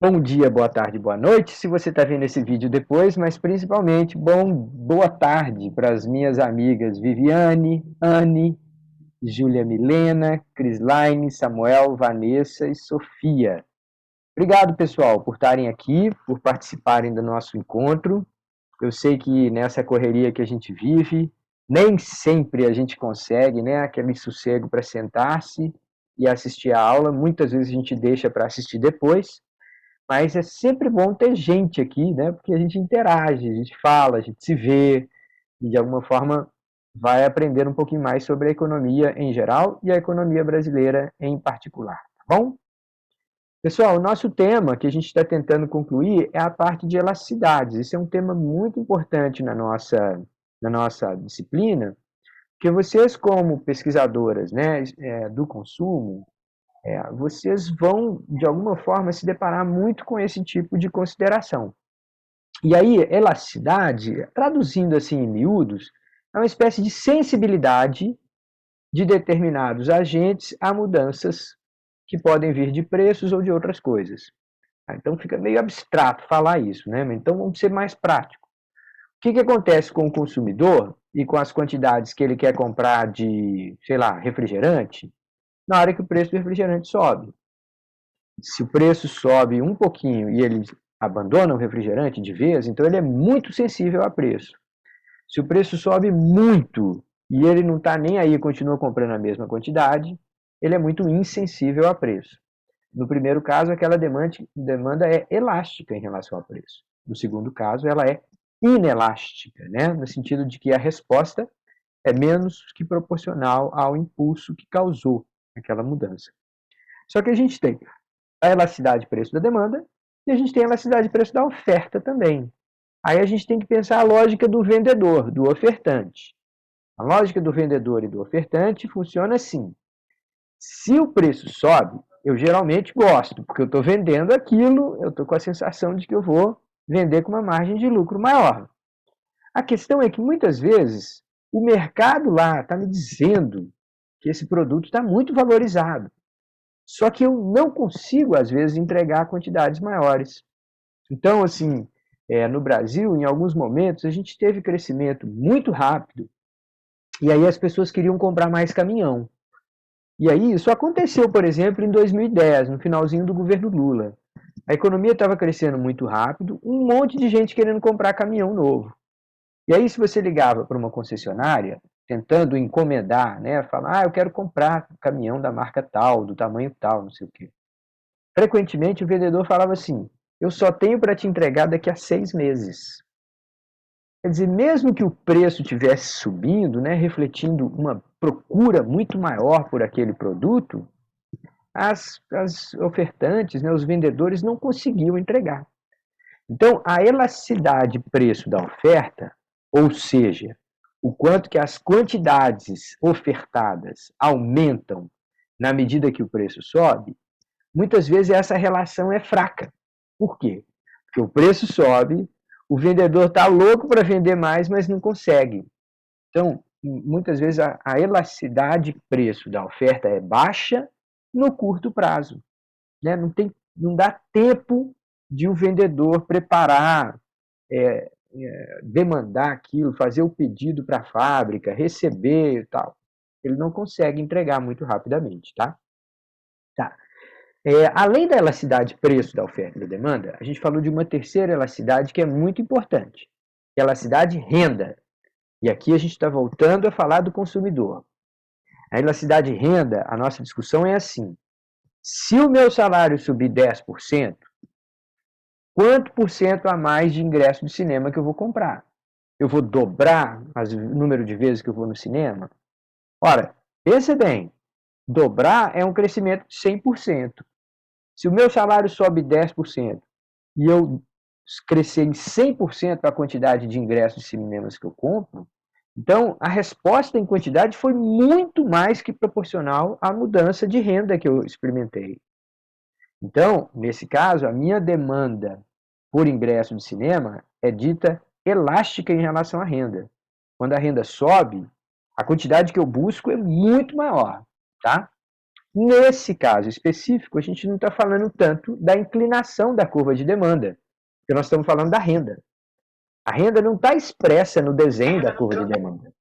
Bom dia, boa tarde, boa noite, se você está vendo esse vídeo depois, mas principalmente boa tarde para as minhas amigas Viviane, Anne, Júlia Milena, Crislaine, Samuel, Vanessa e Sofia. Obrigado, pessoal, por estarem aqui, por participarem do nosso encontro. Eu sei que nessa correria que a gente vive, nem sempre a gente consegue, né, aquele sossego para sentar-se e assistir a aula. Muitas vezes a gente deixa para assistir depois. Mas é sempre bom ter gente aqui, né? Porque a gente interage, a gente fala, a gente se vê e de alguma forma vai aprender um pouquinho mais sobre a economia em geral e a economia brasileira em particular, tá bom? Pessoal, o nosso tema que a gente está tentando concluir é a parte de elasticidades. Esse é um tema muito importante na nossa disciplina, porque vocês, como pesquisadoras, né, do consumo, vocês vão, de alguma forma, se deparar muito com esse tipo de consideração. E aí, elasticidade, traduzindo assim em miúdos, é uma espécie de sensibilidade de determinados agentes a mudanças que podem vir de preços ou de outras coisas. Então fica meio abstrato falar isso, né? Então vamos ser mais práticos. O que acontece com o consumidor e com as quantidades que ele quer comprar de, sei lá, refrigerante, na hora que o preço do refrigerante sobe? Se o preço sobe um pouquinho e ele abandona o refrigerante de vez, então ele é muito sensível a preço. Se o preço sobe muito e ele não está nem aí e continua comprando a mesma quantidade, ele é muito insensível a preço. No primeiro caso, aquela demanda é elástica em relação ao preço. No segundo caso, ela é inelástica, né? No sentido de que a resposta é menos que proporcional ao impulso que causou aquela mudança. Só que a gente tem a elasticidade de preço da demanda e a gente tem a elasticidade de preço da oferta também. Aí a gente tem que pensar a lógica do vendedor, do ofertante. A lógica do vendedor e do ofertante funciona assim. Se o preço sobe, eu geralmente gosto, porque eu estou vendendo aquilo, eu estou com a sensação de que eu vou vender com uma margem de lucro maior. A questão é que muitas vezes o mercado lá está me dizendo que esse produto está muito valorizado. Só que eu não consigo, às vezes, entregar quantidades maiores. Então, assim, no Brasil, em alguns momentos, a gente teve crescimento muito rápido e aí as pessoas queriam comprar mais caminhão. E aí isso aconteceu, por exemplo, em 2010, no finalzinho do governo Lula. A economia estava crescendo muito rápido, um monte de gente querendo comprar caminhão novo. E aí, se você ligava para uma concessionária, tentando encomendar, né, falar, eu quero comprar caminhão da marca tal, do tamanho tal, não sei o quê. Frequentemente o vendedor falava assim, eu só tenho para te entregar daqui a 6 meses. Quer dizer, mesmo que o preço estivesse subindo, né, refletindo uma procura muito maior por aquele produto, as ofertantes, né, os vendedores não conseguiam entregar. Então, a elasticidade preço da oferta, ou seja, o quanto que as quantidades ofertadas aumentam na medida que o preço sobe, muitas vezes essa relação é fraca. Por quê? Porque o preço sobe, o vendedor está louco para vender mais, mas não consegue. Então, muitas vezes a elasticidade preço da oferta é baixa no curto prazo. Né? Não dá tempo de um vendedor preparar, demandar aquilo, fazer o pedido para a fábrica, receber e tal. Ele não consegue entregar muito rapidamente, tá? Tá. Além da elasticidade preço da oferta e da demanda, a gente falou de uma terceira elasticidade que é muito importante, que é a elasticidade renda. E aqui a gente está voltando a falar do consumidor. A elasticidade renda, a nossa discussão é assim, se o meu salário subir 10%, quanto por cento a mais de ingresso de cinema que eu vou comprar? Eu vou dobrar o número de vezes que eu vou no cinema? Ora, pense bem, dobrar é um crescimento de 100%. Se o meu salário sobe 10% e eu crescer em 100% a quantidade de ingressos de cinemas que eu compro, então a resposta em quantidade foi muito mais que proporcional à mudança de renda que eu experimentei. Então, nesse caso, a minha demanda por ingresso de cinema é dita elástica em relação à renda. Quando a renda sobe, a quantidade que eu busco é muito maior, tá? Nesse caso específico, a gente não está falando tanto da inclinação da curva de demanda, porque nós estamos falando da renda. A renda não está expressa no desenho da curva de demanda.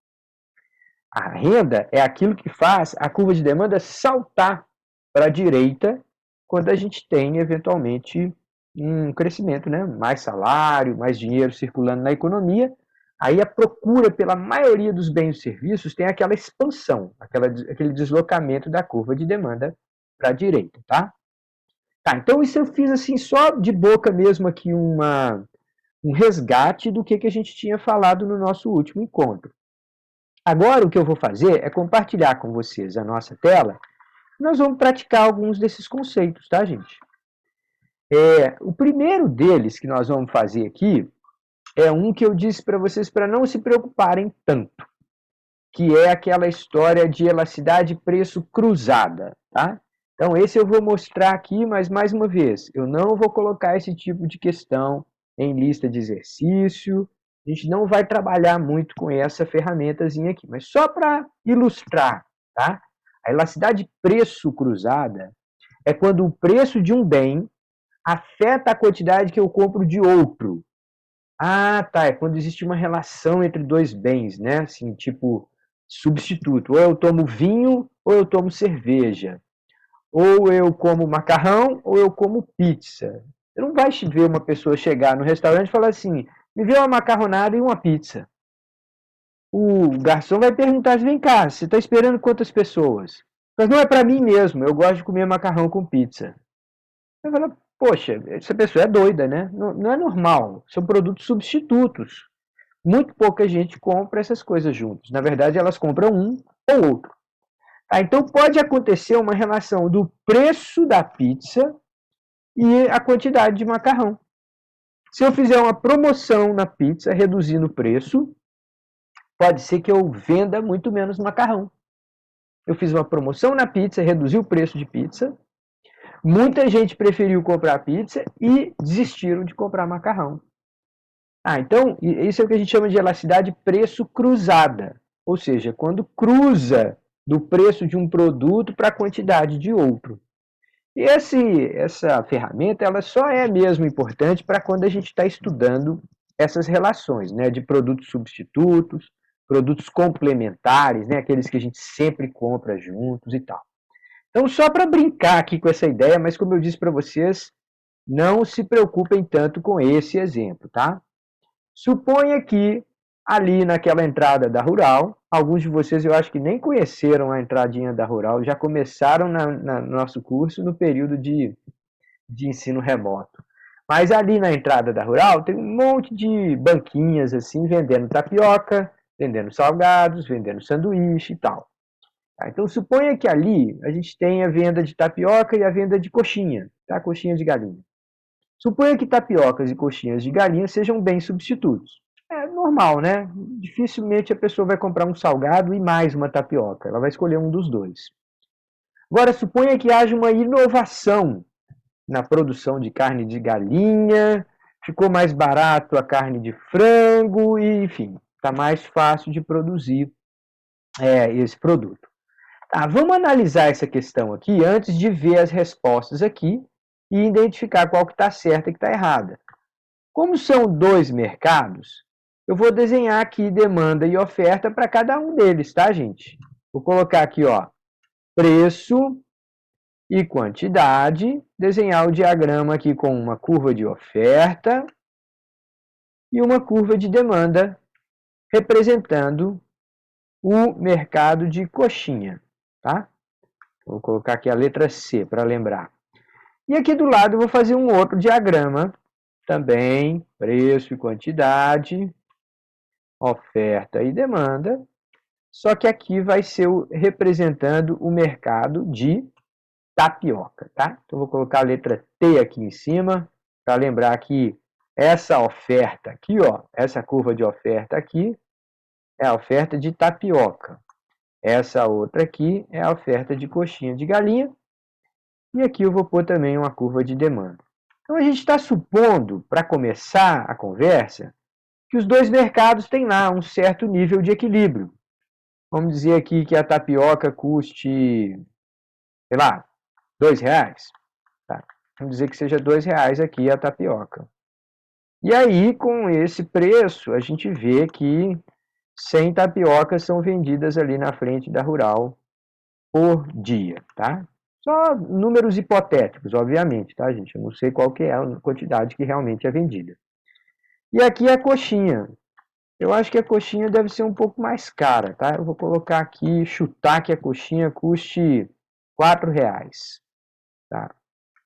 A renda é aquilo que faz a curva de demanda saltar para a direita quando a gente tem, eventualmente, um crescimento, né? Mais salário, mais dinheiro circulando na economia. Aí a procura pela maioria dos bens e serviços tem aquela expansão, aquele deslocamento da curva de demanda para a direita, tá? Tá, então isso eu fiz assim só de boca mesmo aqui um resgate do que a gente tinha falado no nosso último encontro. Agora o que eu vou fazer é compartilhar com vocês a nossa tela. Nós vamos praticar alguns desses conceitos, tá, gente? O primeiro deles que nós vamos fazer aqui é um que eu disse para vocês para não se preocuparem tanto, que é aquela história de elasticidade preço cruzada, tá? Então esse eu vou mostrar aqui, mas mais uma vez, eu não vou colocar esse tipo de questão em lista de exercício, a gente não vai trabalhar muito com essa ferramentazinha aqui, mas só para ilustrar, tá? A elasticidade preço cruzada é quando o preço de um bem afeta a quantidade que eu compro de outro. Ah, tá, é quando existe uma relação entre dois bens, né? Assim, tipo substituto. Ou eu tomo vinho ou eu tomo cerveja. Ou eu como macarrão ou eu como pizza. Você não vai ver uma pessoa chegar no restaurante e falar assim, me vê uma macarronada e uma pizza. O garçom vai perguntar, vem cá, você está esperando quantas pessoas? Mas não é para mim mesmo, eu gosto de comer macarrão com pizza. Você fala, poxa, essa pessoa é doida, né? Não, não é normal, são produtos substitutos. Muito pouca gente compra essas coisas juntos. Na verdade, elas compram um ou outro. Então, pode acontecer uma relação do preço da pizza e a quantidade de macarrão. Se eu fizer uma promoção na pizza, reduzindo o preço, pode ser que eu venda muito menos macarrão. Eu fiz uma promoção na pizza, reduzi o preço de pizza, muita gente preferiu comprar pizza e desistiram de comprar macarrão. Então, isso é o que a gente chama de elasticidade preço cruzada. Ou seja, quando cruza do preço de um produto para a quantidade de outro. E essa ferramenta ela só é mesmo importante para quando a gente está estudando essas relações, né, de produtos substitutos, produtos complementares, né, aqueles que a gente sempre compra juntos e tal. Então, só para brincar aqui com essa ideia, mas como eu disse para vocês, não se preocupem tanto com esse exemplo, tá? Suponha que ali naquela entrada da Rural, alguns de vocês eu acho que nem conheceram a entradinha da Rural, já começaram no nosso curso no período de ensino remoto. Mas ali na entrada da Rural tem um monte de banquinhas assim, vendendo tapioca, vendendo salgados, vendendo sanduíche e tal. Então suponha que ali a gente tenha a venda de tapioca e a venda de coxinha, tá? Coxinha de galinha. Suponha que tapiocas e coxinhas de galinha sejam bens substitutos. É normal, né? Dificilmente a pessoa vai comprar um salgado e mais uma tapioca. Ela vai escolher um dos dois. Agora, suponha que haja uma inovação na produção de carne de galinha, ficou mais barato a carne de frango e, enfim, está mais fácil de produzir esse produto. Tá, vamos analisar essa questão aqui antes de ver as respostas aqui e identificar qual que está certa e que está errada. Como são dois mercados, eu vou desenhar aqui demanda e oferta para cada um deles, tá, gente? Vou colocar aqui, ó, preço e quantidade, desenhar o diagrama aqui com uma curva de oferta e uma curva de demanda, representando o mercado de coxinha, tá? Vou colocar aqui a letra C para lembrar. E aqui do lado eu vou fazer um outro diagrama, também preço e quantidade, oferta e demanda, só que aqui vai ser representando o mercado de tapioca, tá? Então vou colocar a letra T aqui em cima, para lembrar que essa oferta aqui, ó, essa curva de oferta aqui, é a oferta de tapioca. Essa outra aqui é a oferta de coxinha de galinha. E aqui eu vou pôr também uma curva de demanda. Então a gente está supondo, para começar a conversa, que os dois mercados têm lá um certo nível de equilíbrio. Vamos dizer aqui que a tapioca custe sei lá, R$2. Tá? Vamos dizer que seja R$2 aqui a tapioca. E aí, com esse preço, a gente vê que 100 tapiocas são vendidas ali na frente da Rural por dia, tá? Só números hipotéticos, obviamente, tá, gente? Eu não sei qual que é a quantidade que realmente é vendida. E aqui a coxinha. Eu acho que a coxinha deve ser um pouco mais cara, tá? Eu vou colocar aqui, chutar que a coxinha custe R$4, tá?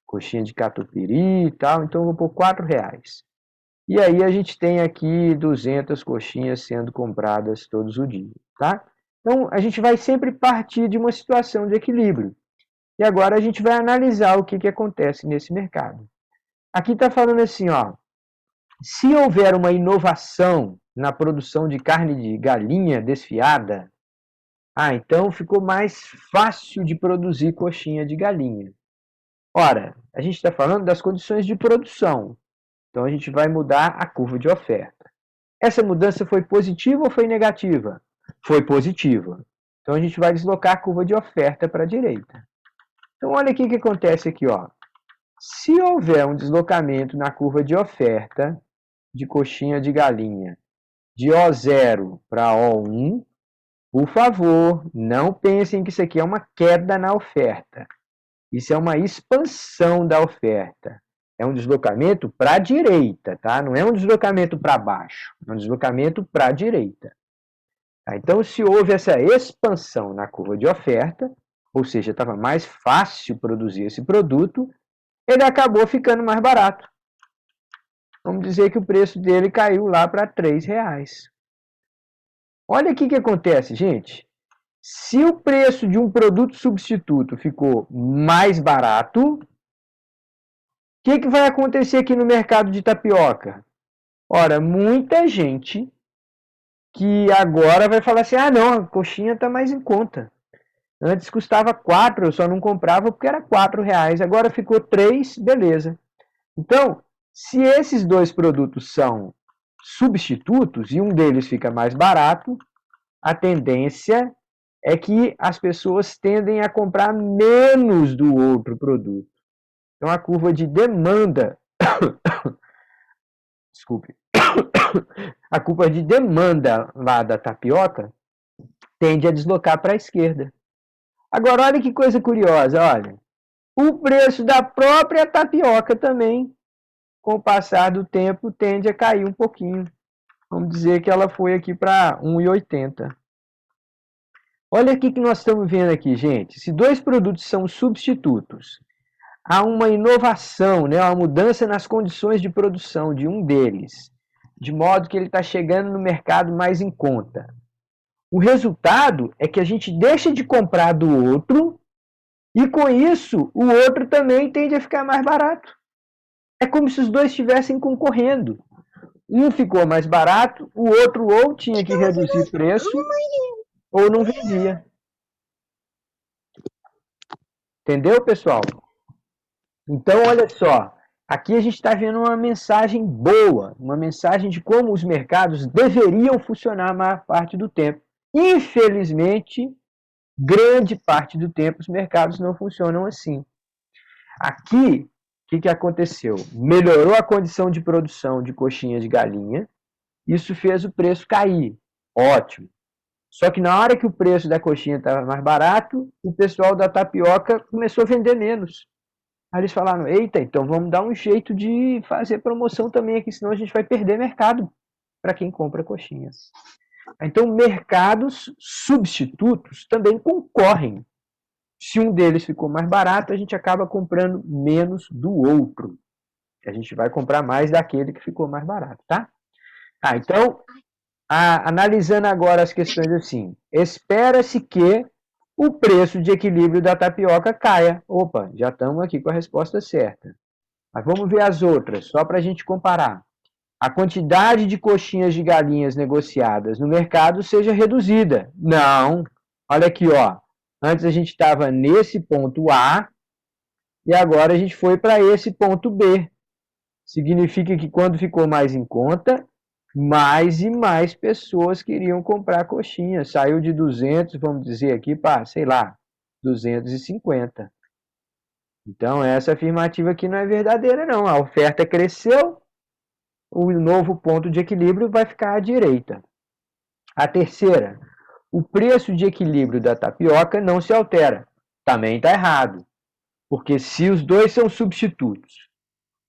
Coxinha de catupiry e tal, então eu vou por R$4. E aí a gente tem aqui 200 coxinhas sendo compradas todos os dias, tá? Então a gente vai sempre partir de uma situação de equilíbrio. E agora a gente vai analisar o que acontece nesse mercado. Aqui está falando assim, ó, se houver uma inovação na produção de carne de galinha desfiada, então ficou mais fácil de produzir coxinha de galinha. Ora, a gente está falando das condições de produção. Então a gente vai mudar a curva de oferta. Essa mudança foi positiva ou foi negativa? Foi positiva. Então a gente vai deslocar a curva de oferta para a direita. Então olha o que acontece aqui, ó. Se houver um deslocamento na curva de oferta de coxinha de galinha de O0 para O1, por favor, não pensem que isso aqui é uma queda na oferta. Isso é uma expansão da oferta. É um deslocamento para a direita, tá? Não é um deslocamento para baixo, é um deslocamento para a direita. Tá? Então, se houve essa expansão na curva de oferta, ou seja, estava mais fácil produzir esse produto, ele acabou ficando mais barato. Vamos dizer que o preço dele caiu lá para R$3. Olha o que acontece, gente. Se o preço de um produto substituto ficou mais barato, o que vai acontecer aqui no mercado de tapioca? Ora, muita gente que agora vai falar assim, não, a coxinha está mais em conta. Antes custava 4, eu só não comprava porque era R$4, agora ficou 3, beleza. Então, se esses dois produtos são substitutos e um deles fica mais barato, a tendência é que as pessoas tendem a comprar menos do outro produto. Então a curva de demanda, desculpe, a curva de demanda lá da tapioca tende a deslocar para a esquerda. Agora olha que coisa curiosa, olha. O preço da própria tapioca também, com o passar do tempo, tende a cair um pouquinho. Vamos dizer que ela foi aqui para R$1,80. Olha o que nós estamos vendo aqui, gente. Se dois produtos são substitutos, há uma inovação, né, uma mudança nas condições de produção de um deles, de modo que ele está chegando no mercado mais em conta. O resultado é que a gente deixa de comprar do outro e, com isso, o outro também tende a ficar mais barato. É como se os dois estivessem concorrendo. Um ficou mais barato, o outro ou tinha que reduzir o preço ou não vendia. Entendeu, pessoal? Então, olha só. Aqui a gente está vendo uma mensagem boa, uma mensagem de como os mercados deveriam funcionar a maior parte do tempo. Infelizmente, grande parte do tempo os mercados não funcionam assim. Aqui, o que aconteceu? Melhorou a condição de produção de coxinha de galinha, isso fez o preço cair. Ótimo. Só que na hora que o preço da coxinha estava mais barato, o pessoal da tapioca começou a vender menos. Aí eles falaram, eita, então vamos dar um jeito de fazer promoção também aqui, senão a gente vai perder mercado para quem compra coxinhas. Então, mercados substitutos também concorrem. Se um deles ficou mais barato, a gente acaba comprando menos do outro. A gente vai comprar mais daquele que ficou mais barato, tá? Então, analisando agora as questões assim, espera-se que o preço de equilíbrio da tapioca caia. Opa, já estamos aqui com a resposta certa. Mas vamos ver as outras, só para a gente comparar. A quantidade de coxinhas de galinhas negociadas no mercado seja reduzida. Não. Olha aqui, ó. Antes a gente estava nesse ponto A e agora a gente foi para esse ponto B. Significa que quando ficou mais em conta, mais e mais pessoas queriam comprar coxinha. Saiu de 200, vamos dizer aqui, para, sei lá, 250. Então, essa afirmativa aqui não é verdadeira, não. A oferta cresceu, o novo ponto de equilíbrio vai ficar à direita. A terceira, o preço de equilíbrio da tapioca não se altera. Também está errado, porque se os dois são substitutos,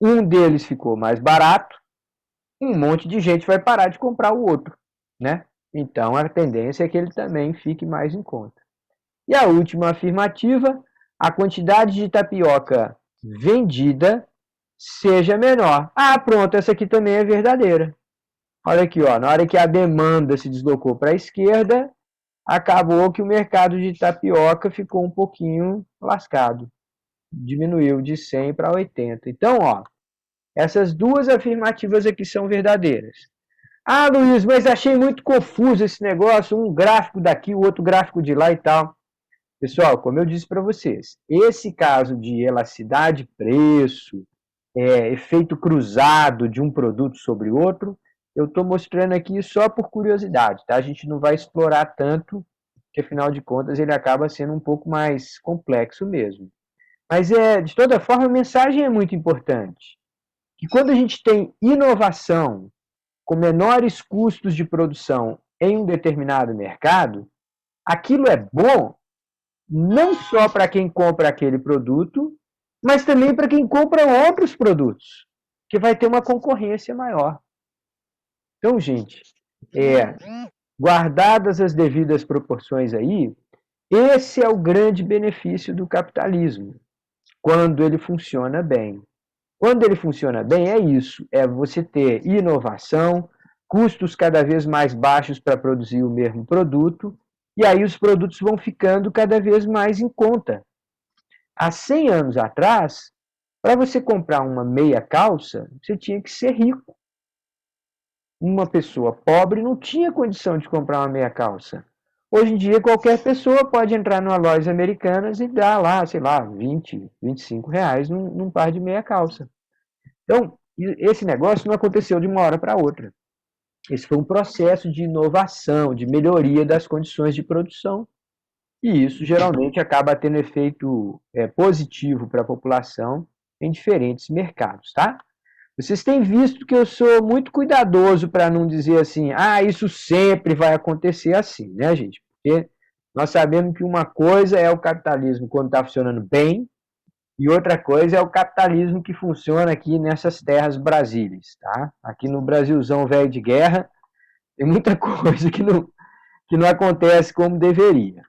um deles ficou mais barato, um monte de gente vai parar de comprar o outro, né? Então, a tendência é que ele também fique mais em conta. E a última afirmativa, a quantidade de tapioca vendida seja menor. Ah, pronto, essa aqui também é verdadeira. Olha aqui, ó, na hora que a demanda se deslocou para a esquerda, acabou que o mercado de tapioca ficou um pouquinho lascado. Diminuiu de 100 para 80. Então, ó, essas duas afirmativas aqui são verdadeiras. Ah, Luiz, mas achei muito confuso esse negócio, um gráfico daqui, o outro gráfico de lá e tal. Pessoal, como eu disse para vocês, esse caso de elasticidade-preço, efeito cruzado de um produto sobre outro, eu estou mostrando aqui só por curiosidade, tá? A gente não vai explorar tanto, porque afinal de contas ele acaba sendo um pouco mais complexo mesmo. Mas, de toda forma, a mensagem é muito importante. Que quando a gente tem inovação com menores custos de produção em um determinado mercado, aquilo é bom não só para quem compra aquele produto, mas também para quem compra outros produtos, que vai ter uma concorrência maior. Então, gente, guardadas as devidas proporções aí, esse é o grande benefício do capitalismo, quando ele funciona bem. Quando ele funciona bem, é isso: é você ter inovação, custos cada vez mais baixos para produzir o mesmo produto, e aí os produtos vão ficando cada vez mais em conta. Há 100 anos atrás, para você comprar uma meia calça, você tinha que ser rico. Uma pessoa pobre não tinha condição de comprar uma meia calça. Hoje em dia, qualquer pessoa pode entrar numa loja americana e dar lá, sei lá, 20, 25 reais num par de meia calça. Então, esse negócio não aconteceu de uma hora para outra. Esse foi um processo de inovação, de melhoria das condições de produção. E isso geralmente acaba tendo efeito positivo para a população em diferentes mercados, tá? Vocês têm visto que eu sou muito cuidadoso para não dizer assim, ah, isso sempre vai acontecer assim, né, gente? Porque nós sabemos que uma coisa é o capitalismo quando está funcionando bem, e outra coisa é o capitalismo que funciona aqui nessas terras brasílias, tá? Aqui no Brasilzão velho de guerra, tem muita coisa que não acontece como deveria.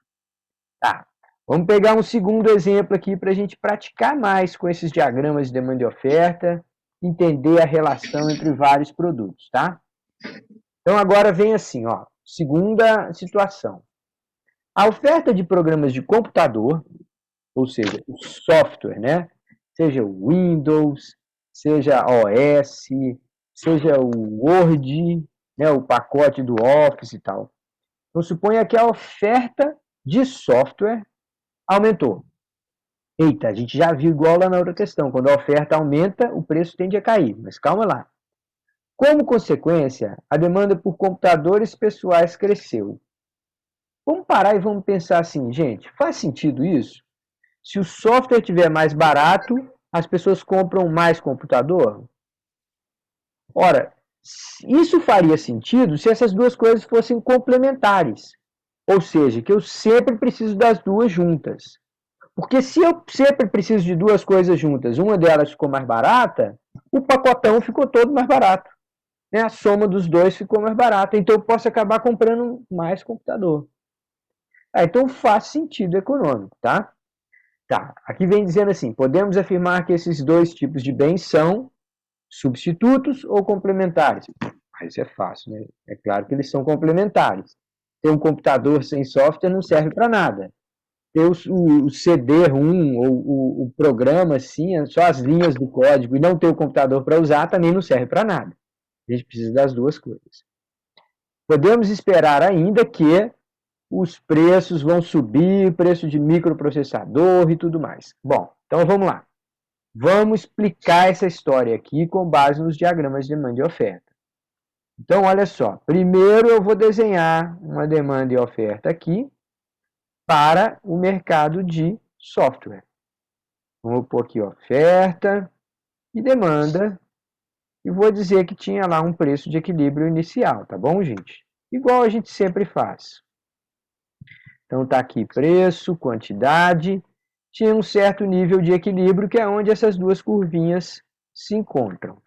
Tá, vamos pegar um segundo exemplo aqui para a gente praticar mais com esses diagramas de demanda e oferta, entender a relação entre vários produtos, tá? Então agora vem assim, ó, segunda situação. A oferta de programas de computador, ou seja, o software, né? Seja o Windows, seja OS, seja o Word, né, o pacote do Office e tal. Então suponha que a oferta de software aumentou. Eita, a gente já viu igual lá na outra questão. Quando a oferta aumenta, o preço tende a cair. Mas calma lá. Como consequência, a demanda por computadores pessoais cresceu. Vamos parar e vamos pensar assim, gente, faz sentido isso? Se o software estiver mais barato, as pessoas compram mais computador? Ora, isso faria sentido se essas duas coisas fossem complementares. Ou seja, que eu sempre preciso das duas juntas. Porque se eu sempre preciso de duas coisas juntas, uma delas ficou mais barata, o pacotão ficou todo mais barato. Né? A soma dos dois ficou mais barata. Então eu posso acabar comprando mais computador. Então faz sentido econômico, tá? Tá, aqui vem dizendo assim, podemos afirmar que esses dois tipos de bens são substitutos ou complementares? Mas isso é fácil, né? É claro que eles são complementares. Ter um computador sem software não serve para nada. Ter o CD-ROM ou o programa, assim, só as linhas do código, e não ter o computador para usar, também não serve para nada. A gente precisa das duas coisas. Podemos esperar ainda que os preços vão subir, preço de microprocessador e tudo mais. Bom, então vamos lá. Vamos explicar essa história aqui com base nos diagramas de demanda e oferta. Então, olha só. Primeiro eu vou desenhar uma demanda e oferta aqui para o mercado de software. Vamos pôr aqui oferta e demanda. E vou dizer que tinha lá um preço de equilíbrio inicial, tá bom, gente? Igual a gente sempre faz. Então tá aqui preço, quantidade, tinha um certo nível de equilíbrio que é onde essas duas curvinhas se encontram.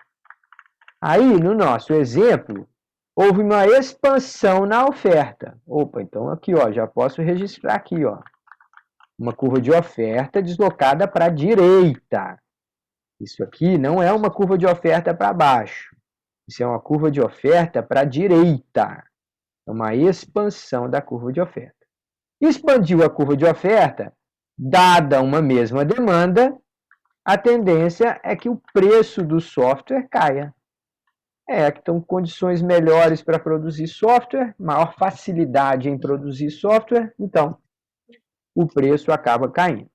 Aí, no nosso exemplo, houve uma expansão na oferta. Opa, então aqui, ó, já posso registrar aqui, ó, uma curva de oferta deslocada para a direita. Isso aqui não é uma curva de oferta para baixo. Isso é uma curva de oferta para a direita. É uma expansão da curva de oferta. Expandiu a curva de oferta, dada uma mesma demanda, a tendência é que o preço do software caia. Que estão condições melhores para produzir software, maior facilidade em produzir software, então o preço acaba caindo.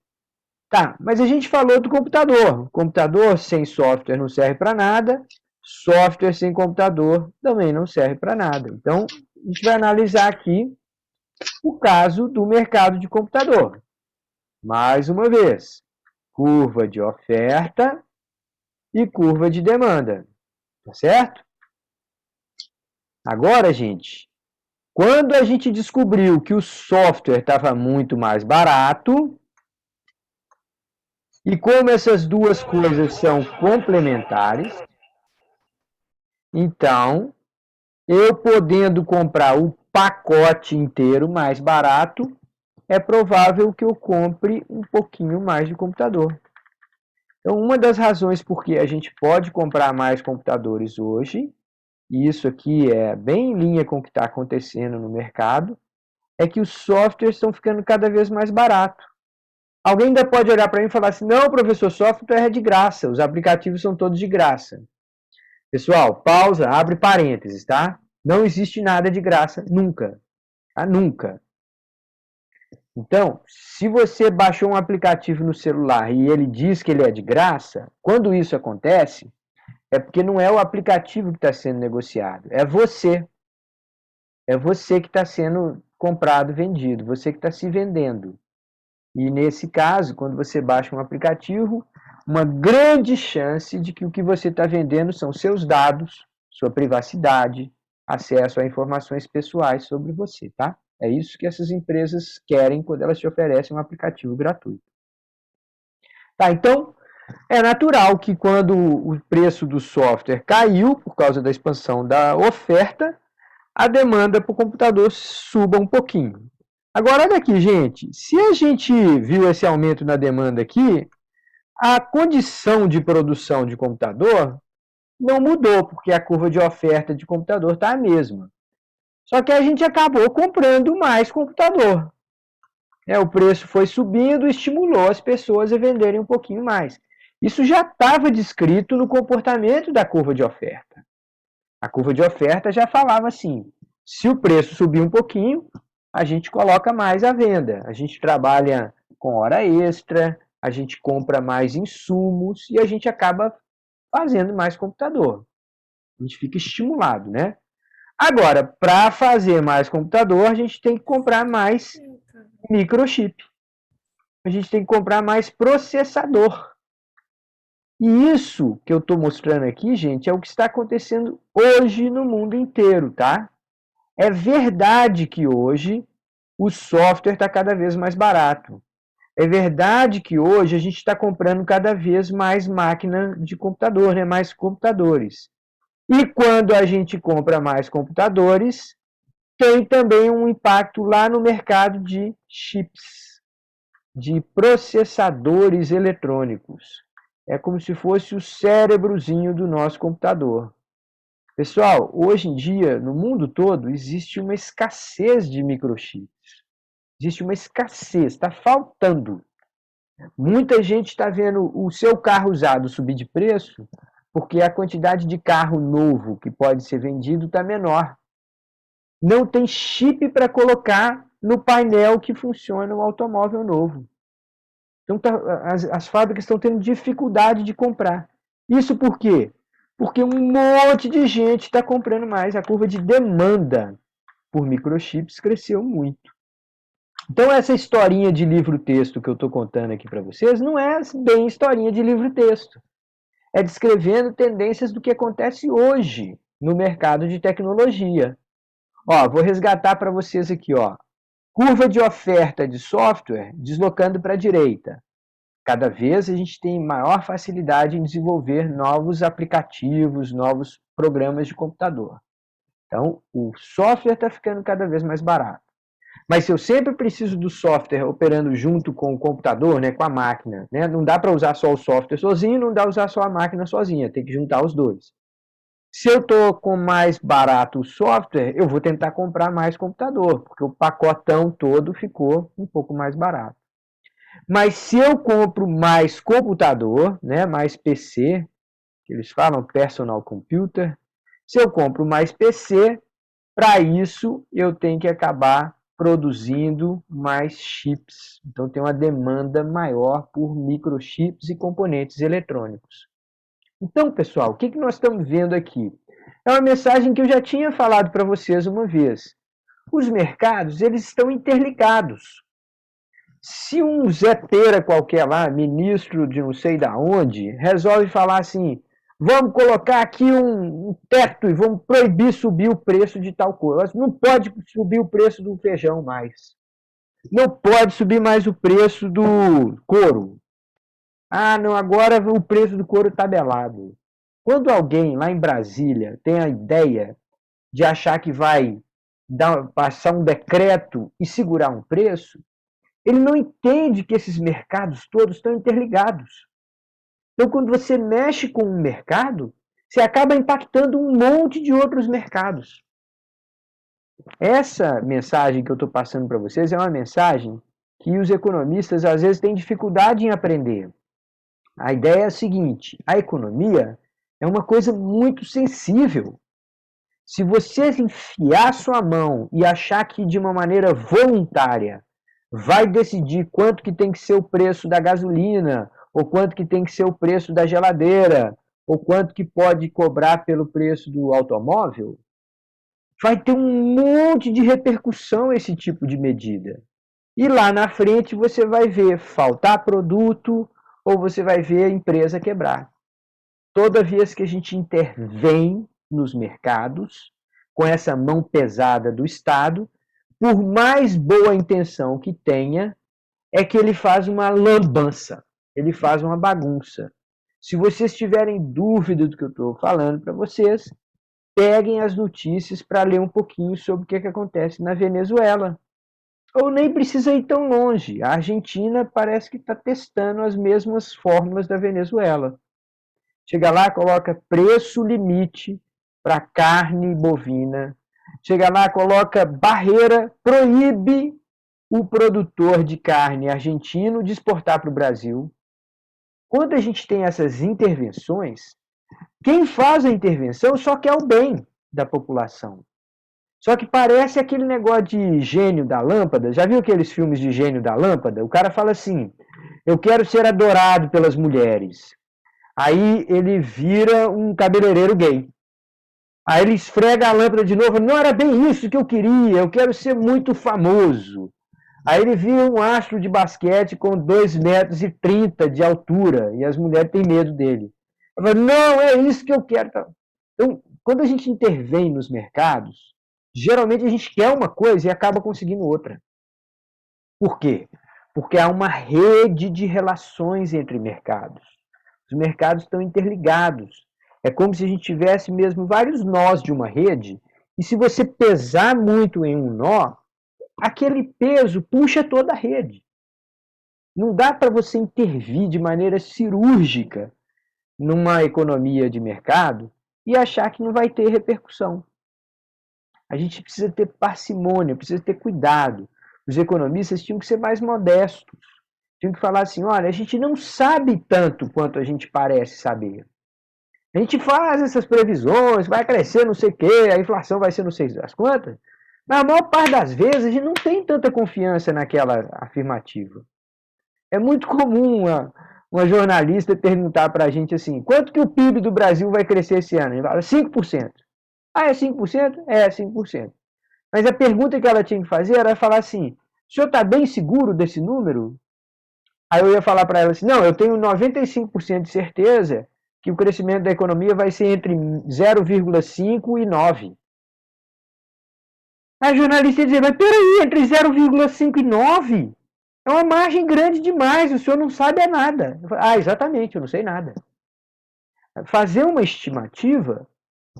Tá, mas a gente falou do computador. Computador sem software não serve para nada, software sem computador também não serve para nada. Então, a gente vai analisar aqui o caso do mercado de computador. Mais uma vez, curva de oferta e curva de demanda, tá certo? Agora, gente, quando a gente descobriu que o software estava muito mais barato, e como essas duas coisas são complementares, então, eu podendo comprar o pacote inteiro mais barato, é provável que eu compre um pouquinho mais de computador. Então, uma das razões por que a gente pode comprar mais computadores hoje, e isso aqui é bem em linha com o que está acontecendo no mercado, é que os softwares estão ficando cada vez mais baratos. Alguém ainda pode olhar para mim e falar assim, não, professor, software é de graça, os aplicativos são todos de graça. Pessoal, pausa, abre parênteses, tá? Não existe nada de graça, nunca. Tá? Nunca. Então, se você baixou um aplicativo no celular e ele diz que ele é de graça, quando isso acontece, é porque não é o aplicativo que está sendo negociado, é você. É você que está sendo comprado, vendido, você que está se vendendo. E nesse caso, quando você baixa um aplicativo, uma grande chance de que o que você está vendendo são seus dados, sua privacidade, acesso a informações pessoais sobre você, tá? É isso que essas empresas querem quando elas te oferecem um aplicativo gratuito. Tá, então, é natural que quando o preço do software caiu por causa da expansão da oferta, a demanda para o computador suba um pouquinho. Agora, olha aqui, gente, se a gente viu esse aumento na demanda aqui, a condição de produção de computador não mudou, porque a curva de oferta de computador está a mesma. Só que a gente acabou comprando mais computador. O preço foi subindo e estimulou as pessoas a venderem um pouquinho mais. Isso já estava descrito no comportamento da curva de oferta. A curva de oferta já falava assim, se o preço subir um pouquinho, a gente coloca mais à venda. A gente trabalha com hora extra, a gente compra mais insumos e a gente acaba fazendo mais computador. A gente fica estimulado, né? Agora, para fazer mais computador, a gente tem que comprar mais microchip. A gente tem que comprar mais processador. E isso que eu estou mostrando aqui, gente, é o que está acontecendo hoje no mundo inteiro, tá? É verdade que hoje o software está cada vez mais barato. É verdade que hoje a gente está comprando cada vez mais máquina de computador, né? Mais computadores. E quando a gente compra mais computadores, tem também um impacto lá no mercado de chips, de processadores eletrônicos. É como se fosse o cérebrozinho do nosso computador. Pessoal, hoje em dia, no mundo todo, existe uma escassez de microchips. Existe uma escassez, está faltando. Muita gente está vendo o seu carro usado subir de preço porque a quantidade de carro novo que pode ser vendido está menor. Não tem chip para colocar no painel que funciona um automóvel novo. Então, as fábricas estão tendo dificuldade de comprar. Isso por quê? Porque um monte de gente está comprando mais. A curva de demanda por microchips cresceu muito. Então, essa historinha de livro-texto que eu estou contando aqui para vocês não é bem historinha de livro-texto. É descrevendo tendências do que acontece hoje no mercado de tecnologia. Ó, vou resgatar para vocês aqui, ó. Curva de oferta de software deslocando para a direita. Cada vez a gente tem maior facilidade em desenvolver novos aplicativos, novos programas de computador. Então, o software está ficando cada vez mais barato. Mas se eu sempre preciso do software operando junto com o computador, né, com a máquina, né, não dá para usar só o software sozinho, não dá para usar só a máquina sozinha, tem que juntar os dois. Se eu estou com mais barato o software, eu vou tentar comprar mais computador, porque o pacotão todo ficou um pouco mais barato. Mas se eu compro mais computador, né, mais PC, que eles falam personal computer, se eu compro mais PC, para isso eu tenho que acabar produzindo mais chips. Então tem uma demanda maior por microchips e componentes eletrônicos. Então, pessoal, o que nós estamos vendo aqui? É uma mensagem que eu já tinha falado para vocês uma vez. Os mercados, eles estão interligados. Se um Zé Pera qualquer lá, ministro de não sei da onde, resolve falar assim, vamos colocar aqui um teto e vamos proibir subir o preço de tal coisa. Não pode subir o preço do feijão mais. Não pode subir mais o preço do couro. Ah, não, agora o preço do couro está tabelado. Quando alguém lá em Brasília tem a ideia de achar que vai passar um decreto e segurar um preço, ele não entende que esses mercados todos estão interligados. Então, quando você mexe com um mercado, você acaba impactando um monte de outros mercados. Essa mensagem que eu estou passando para vocês é uma mensagem que os economistas às vezes têm dificuldade em aprender. A ideia é a seguinte: a economia é uma coisa muito sensível. Se você enfiar sua mão e achar que de uma maneira voluntária vai decidir quanto que tem que ser o preço da gasolina, ou quanto que tem que ser o preço da geladeira, ou quanto que pode cobrar pelo preço do automóvel, vai ter um monte de repercussão esse tipo de medida. E lá na frente você vai ver faltar produto, ou você vai ver a empresa quebrar. Toda vez que a gente intervém nos mercados, com essa mão pesada do Estado, por mais boa intenção que tenha, é que ele faz uma lambança, ele faz uma bagunça. Se vocês tiverem dúvida do que eu estou falando para vocês, peguem as notícias para ler um pouquinho sobre o que acontece na Venezuela. Ou nem precisa ir tão longe. A Argentina parece que está testando as mesmas fórmulas da Venezuela. Chega lá, coloca preço limite para carne bovina. Chega lá, coloca barreira, proíbe o produtor de carne argentino de exportar para o Brasil. Quando a gente tem essas intervenções, quem faz a intervenção só quer o bem da população. Só que parece aquele negócio de gênio da lâmpada. Já viu aqueles filmes de gênio da lâmpada? O cara fala assim, eu quero ser adorado pelas mulheres. Aí ele vira um cabeleireiro gay. Aí ele esfrega a lâmpada de novo. Não era bem isso que eu queria. Eu quero ser muito famoso. Aí ele vira um astro de basquete com 2,30 metros de altura. E as mulheres têm medo dele. Eu falo, não, é isso que eu quero. Então, quando a gente intervém nos mercados, geralmente a gente quer uma coisa e acaba conseguindo outra. Por quê? Porque há uma rede de relações entre mercados. Os mercados estão interligados. É como se a gente tivesse mesmo vários nós de uma rede, e se você pesar muito em um nó, aquele peso puxa toda a rede. Não dá para você intervir de maneira cirúrgica numa economia de mercado e achar que não vai ter repercussão. A gente precisa ter parcimônia, precisa ter cuidado. Os economistas tinham que ser mais modestos. Tinham que falar assim, olha, a gente não sabe tanto quanto a gente parece saber. A gente faz essas previsões, vai crescer não sei o quê, a inflação vai ser não sei das quantas. Na maior parte das vezes, a gente não tem tanta confiança naquela afirmativa. É muito comum uma jornalista perguntar para a gente assim, quanto que o PIB do Brasil vai crescer esse ano? Ele fala 5%. Ah, é 5%? É 5%. Mas a pergunta que ela tinha que fazer era falar assim, O senhor está bem seguro desse número? Aí eu ia falar para ela assim, não, eu tenho 95% de certeza que o crescimento da economia vai ser entre 0,5 e 9. A jornalista ia dizer, mas peraí, entre 0,5 e 9? É uma margem grande demais, o senhor não sabe é nada. Exatamente, eu não sei nada. Fazer uma estimativa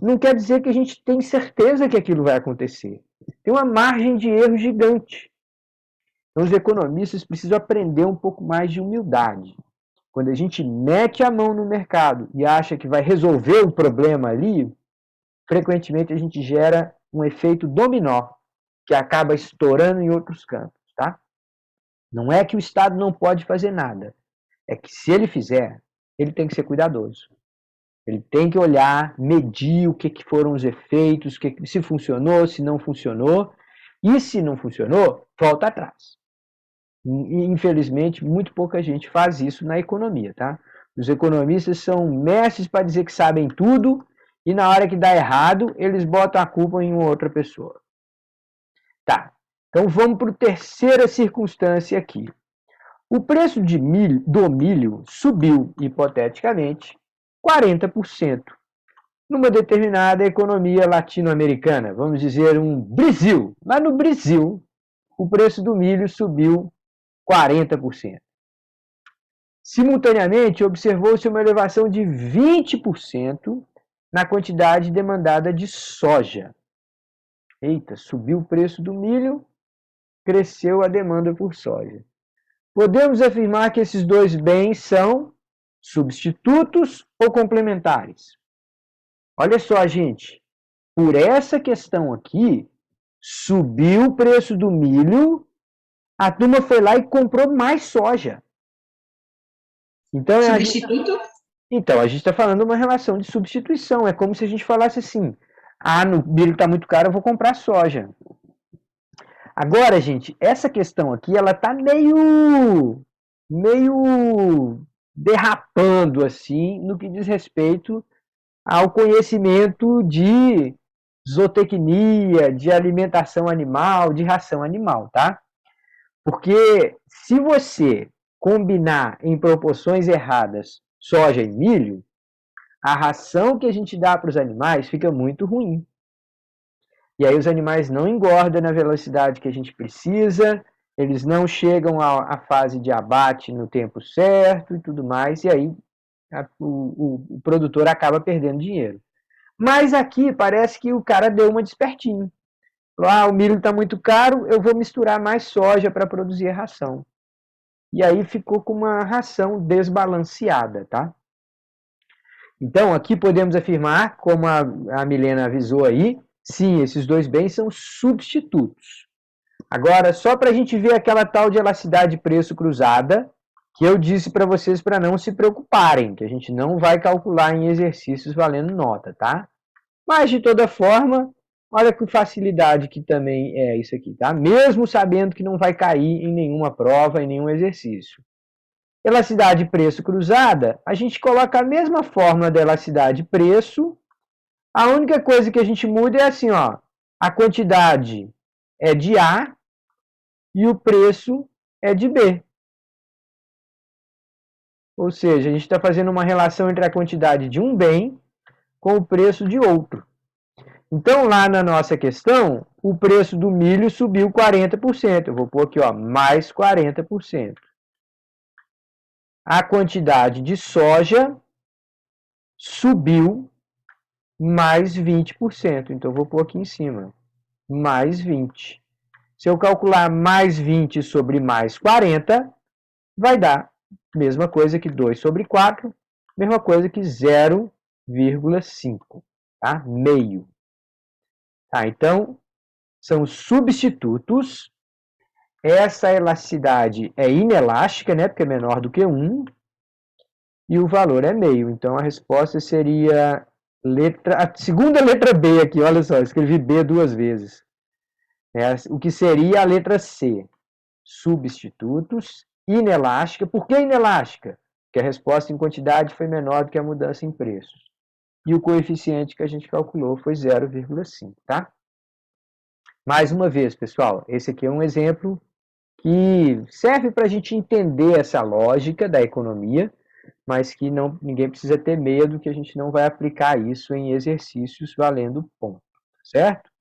não quer dizer que a gente tem certeza que aquilo vai acontecer. Tem uma margem de erro gigante. Então, os economistas precisam aprender um pouco mais de humildade. Quando a gente mete a mão no mercado e acha que vai resolver o problema ali, frequentemente a gente gera um efeito dominó, que acaba estourando em outros campos, tá? Não é que o Estado não pode fazer nada. É que se ele fizer, ele tem que ser cuidadoso. Ele tem que olhar, medir o que foram os efeitos, se funcionou, se não funcionou. E se não funcionou, volta atrás. Infelizmente, muito pouca gente faz isso na economia, tá? Os economistas são mestres para dizer que sabem tudo e na hora que dá errado, eles botam a culpa em outra pessoa. Tá, então vamos para a terceira circunstância aqui. O preço do milho subiu, hipoteticamente, 40% numa determinada economia latino-americana, vamos dizer um Brasil. Lá no Brasil, o preço do milho subiu 40%. Simultaneamente, observou-se uma elevação de 20% na quantidade demandada de soja. Eita, subiu o preço do milho, cresceu a demanda por soja. Podemos afirmar que esses dois bens são substitutos ou complementares? Olha só, gente, por essa questão aqui, subiu o preço do milho, a turma foi lá e comprou mais soja. Então, Substituto? Então, a gente está falando de uma relação de substituição. É como se a gente falasse assim: no milho está muito caro, eu vou comprar soja. Agora, gente, essa questão aqui, ela está meio derrapando assim no que diz respeito ao conhecimento de zootecnia, de alimentação animal, de ração animal, tá? Porque se você combinar em proporções erradas soja e milho, a ração que a gente dá para os animais fica muito ruim. E aí os animais não engordam na velocidade que a gente precisa, eles não chegam à fase de abate no tempo certo e tudo mais, e aí o produtor acaba perdendo dinheiro. Mas aqui parece que o cara deu uma despertinho. Falou, o milho está muito caro, eu vou misturar mais soja para produzir a ração. E aí ficou com uma ração desbalanceada, tá? Então, aqui podemos afirmar, como a Milena avisou aí, sim, esses dois bens são substitutos. Agora, só para a gente ver aquela tal de elasticidade preço cruzada, que eu disse para vocês para não se preocuparem, que a gente não vai calcular em exercícios valendo nota, tá? Mas, de toda forma, olha que facilidade que também é isso aqui, tá? Mesmo sabendo que não vai cair em nenhuma prova, em nenhum exercício. Elasticidade preço cruzada, a gente coloca a mesma fórmula da elasticidade preço. A única coisa que a gente muda é assim, ó, a quantidade é de A e o preço é de B. Ou seja, a gente está fazendo uma relação entre a quantidade de um bem com o preço de outro. Então, lá na nossa questão, o preço do milho subiu 40%. Eu vou pôr aqui, ó, mais 40%. A quantidade de soja subiu mais 20%. Então, eu vou pôr aqui em cima, mais 20. Se eu calcular mais 20 sobre mais 40, vai dar a mesma coisa que 2 sobre 4, mesma coisa que 0,5, tá? Meio. Tá, então, são substitutos. Essa elasticidade é inelástica, né? Porque é menor do que 1. E o valor é meio. Então, a resposta seria a segunda letra B aqui. Olha só, escrevi B duas vezes. O que seria a letra C. Substitutos, inelástica. Por que inelástica? Porque a resposta em quantidade foi menor do que a mudança em preços. E o coeficiente que a gente calculou foi 0,5, tá? Mais uma vez, pessoal, esse aqui é um exemplo que serve para a gente entender essa lógica da economia, mas que ninguém precisa ter medo que a gente não vai aplicar isso em exercícios valendo ponto, certo?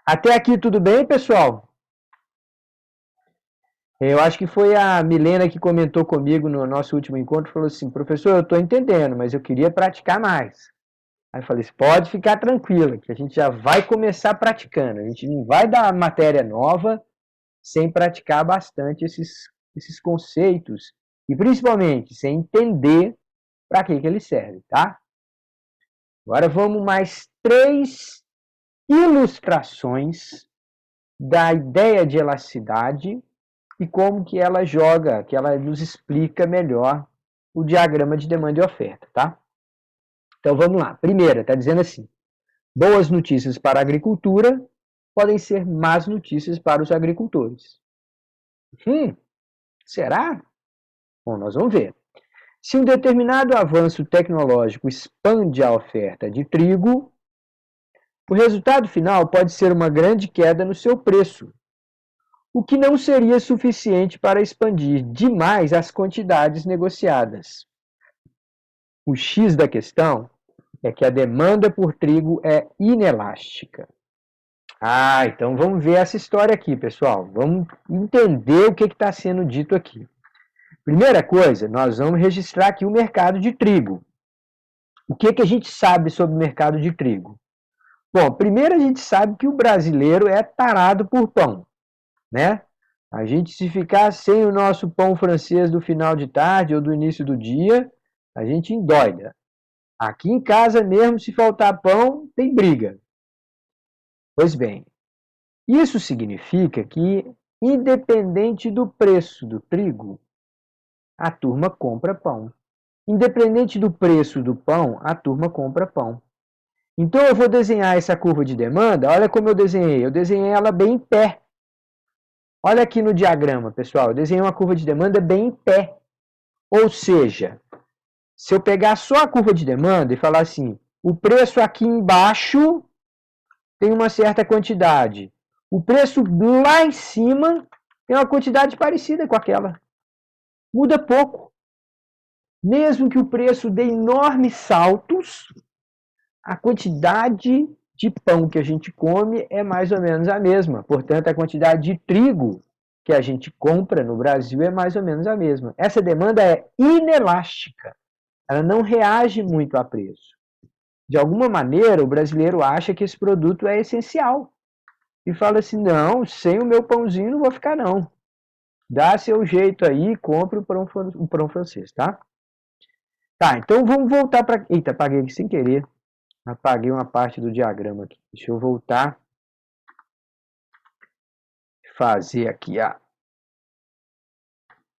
Até aqui tudo bem, pessoal? Eu acho que foi a Milena que comentou comigo no nosso último encontro, falou assim, professor, eu estou entendendo, mas eu queria praticar mais. Aí eu falei, pode ficar tranquila, que a gente já vai começar praticando. A gente não vai dar matéria nova sem praticar bastante esses conceitos e principalmente sem entender para que ele serve, tá? Agora vamos mais 3 ilustrações da ideia de elasticidade e como que ela joga, que ela nos explica melhor o diagrama de demanda e oferta, tá? Então vamos lá. Primeira, está dizendo assim: boas notícias para a agricultura podem ser más notícias para os agricultores. Será? Bom, nós vamos ver. Se um determinado avanço tecnológico expande a oferta de trigo, o resultado final pode ser uma grande queda no seu preço, o que não seria suficiente para expandir demais as quantidades negociadas. O X da questão é que a demanda por trigo é inelástica. Então vamos ver essa história aqui, pessoal. Vamos entender o que está sendo dito aqui. Primeira coisa, nós vamos registrar aqui o mercado de trigo. O que a gente sabe sobre o mercado de trigo? Bom, primeiro a gente sabe que o brasileiro é tarado por pão, né? A gente, se ficar sem o nosso pão francês do final de tarde ou do início do dia, a gente endoida. Aqui em casa mesmo, se faltar pão, tem briga. Pois bem, isso significa que, independente do preço do trigo, a turma compra pão. Independente do preço do pão, a turma compra pão. Então eu vou desenhar essa curva de demanda, olha como eu desenhei. Eu desenhei ela bem em pé. Olha aqui no diagrama, pessoal, eu desenhei uma curva de demanda bem em pé. Ou seja, se eu pegar só a curva de demanda e falar assim, o preço aqui embaixo tem uma certa quantidade. O preço lá em cima tem uma quantidade parecida com aquela. Muda pouco. Mesmo que o preço dê enormes saltos, a quantidade de pão que a gente come é mais ou menos a mesma. Portanto, a quantidade de trigo que a gente compra no Brasil é mais ou menos a mesma. Essa demanda é inelástica. Ela não reage muito a preço. De alguma maneira, o brasileiro acha que esse produto é essencial. E fala assim, não, sem o meu pãozinho não vou ficar não. Dá seu jeito aí, compre o pão francês, tá? Tá, então vamos voltar para... Eita, apaguei aqui sem querer. Apaguei uma parte do diagrama aqui. Deixa eu voltar. Fazer aqui,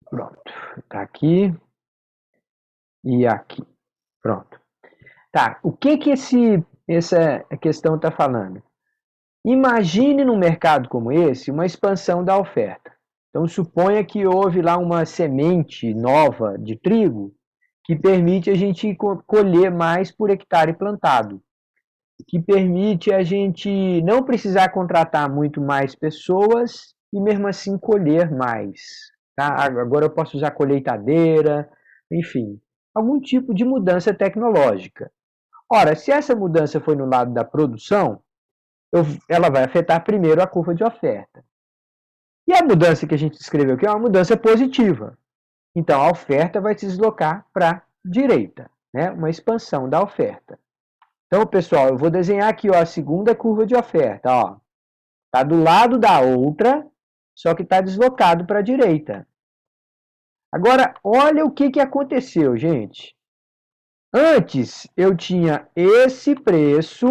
Pronto. Tá aqui. E aqui. Pronto. Tá, o que essa questão está falando? Imagine num mercado como esse uma expansão da oferta. Então suponha que houve lá uma semente nova de trigo que permite a gente colher mais por hectare plantado, que permite a gente não precisar contratar muito mais pessoas e mesmo assim colher mais. Tá? Agora eu posso usar colheitadeira, enfim, algum tipo de mudança tecnológica. Ora, se essa mudança foi no lado da produção, ela vai afetar primeiro a curva de oferta. E a mudança que a gente escreveu aqui é uma mudança positiva. Então a oferta vai se deslocar para a direita, né? Uma expansão da oferta. Então, pessoal, eu vou desenhar aqui a segunda curva de oferta. Está do lado da outra, só que está deslocado para a direita. Agora, olha o que aconteceu, gente. Antes, eu tinha esse preço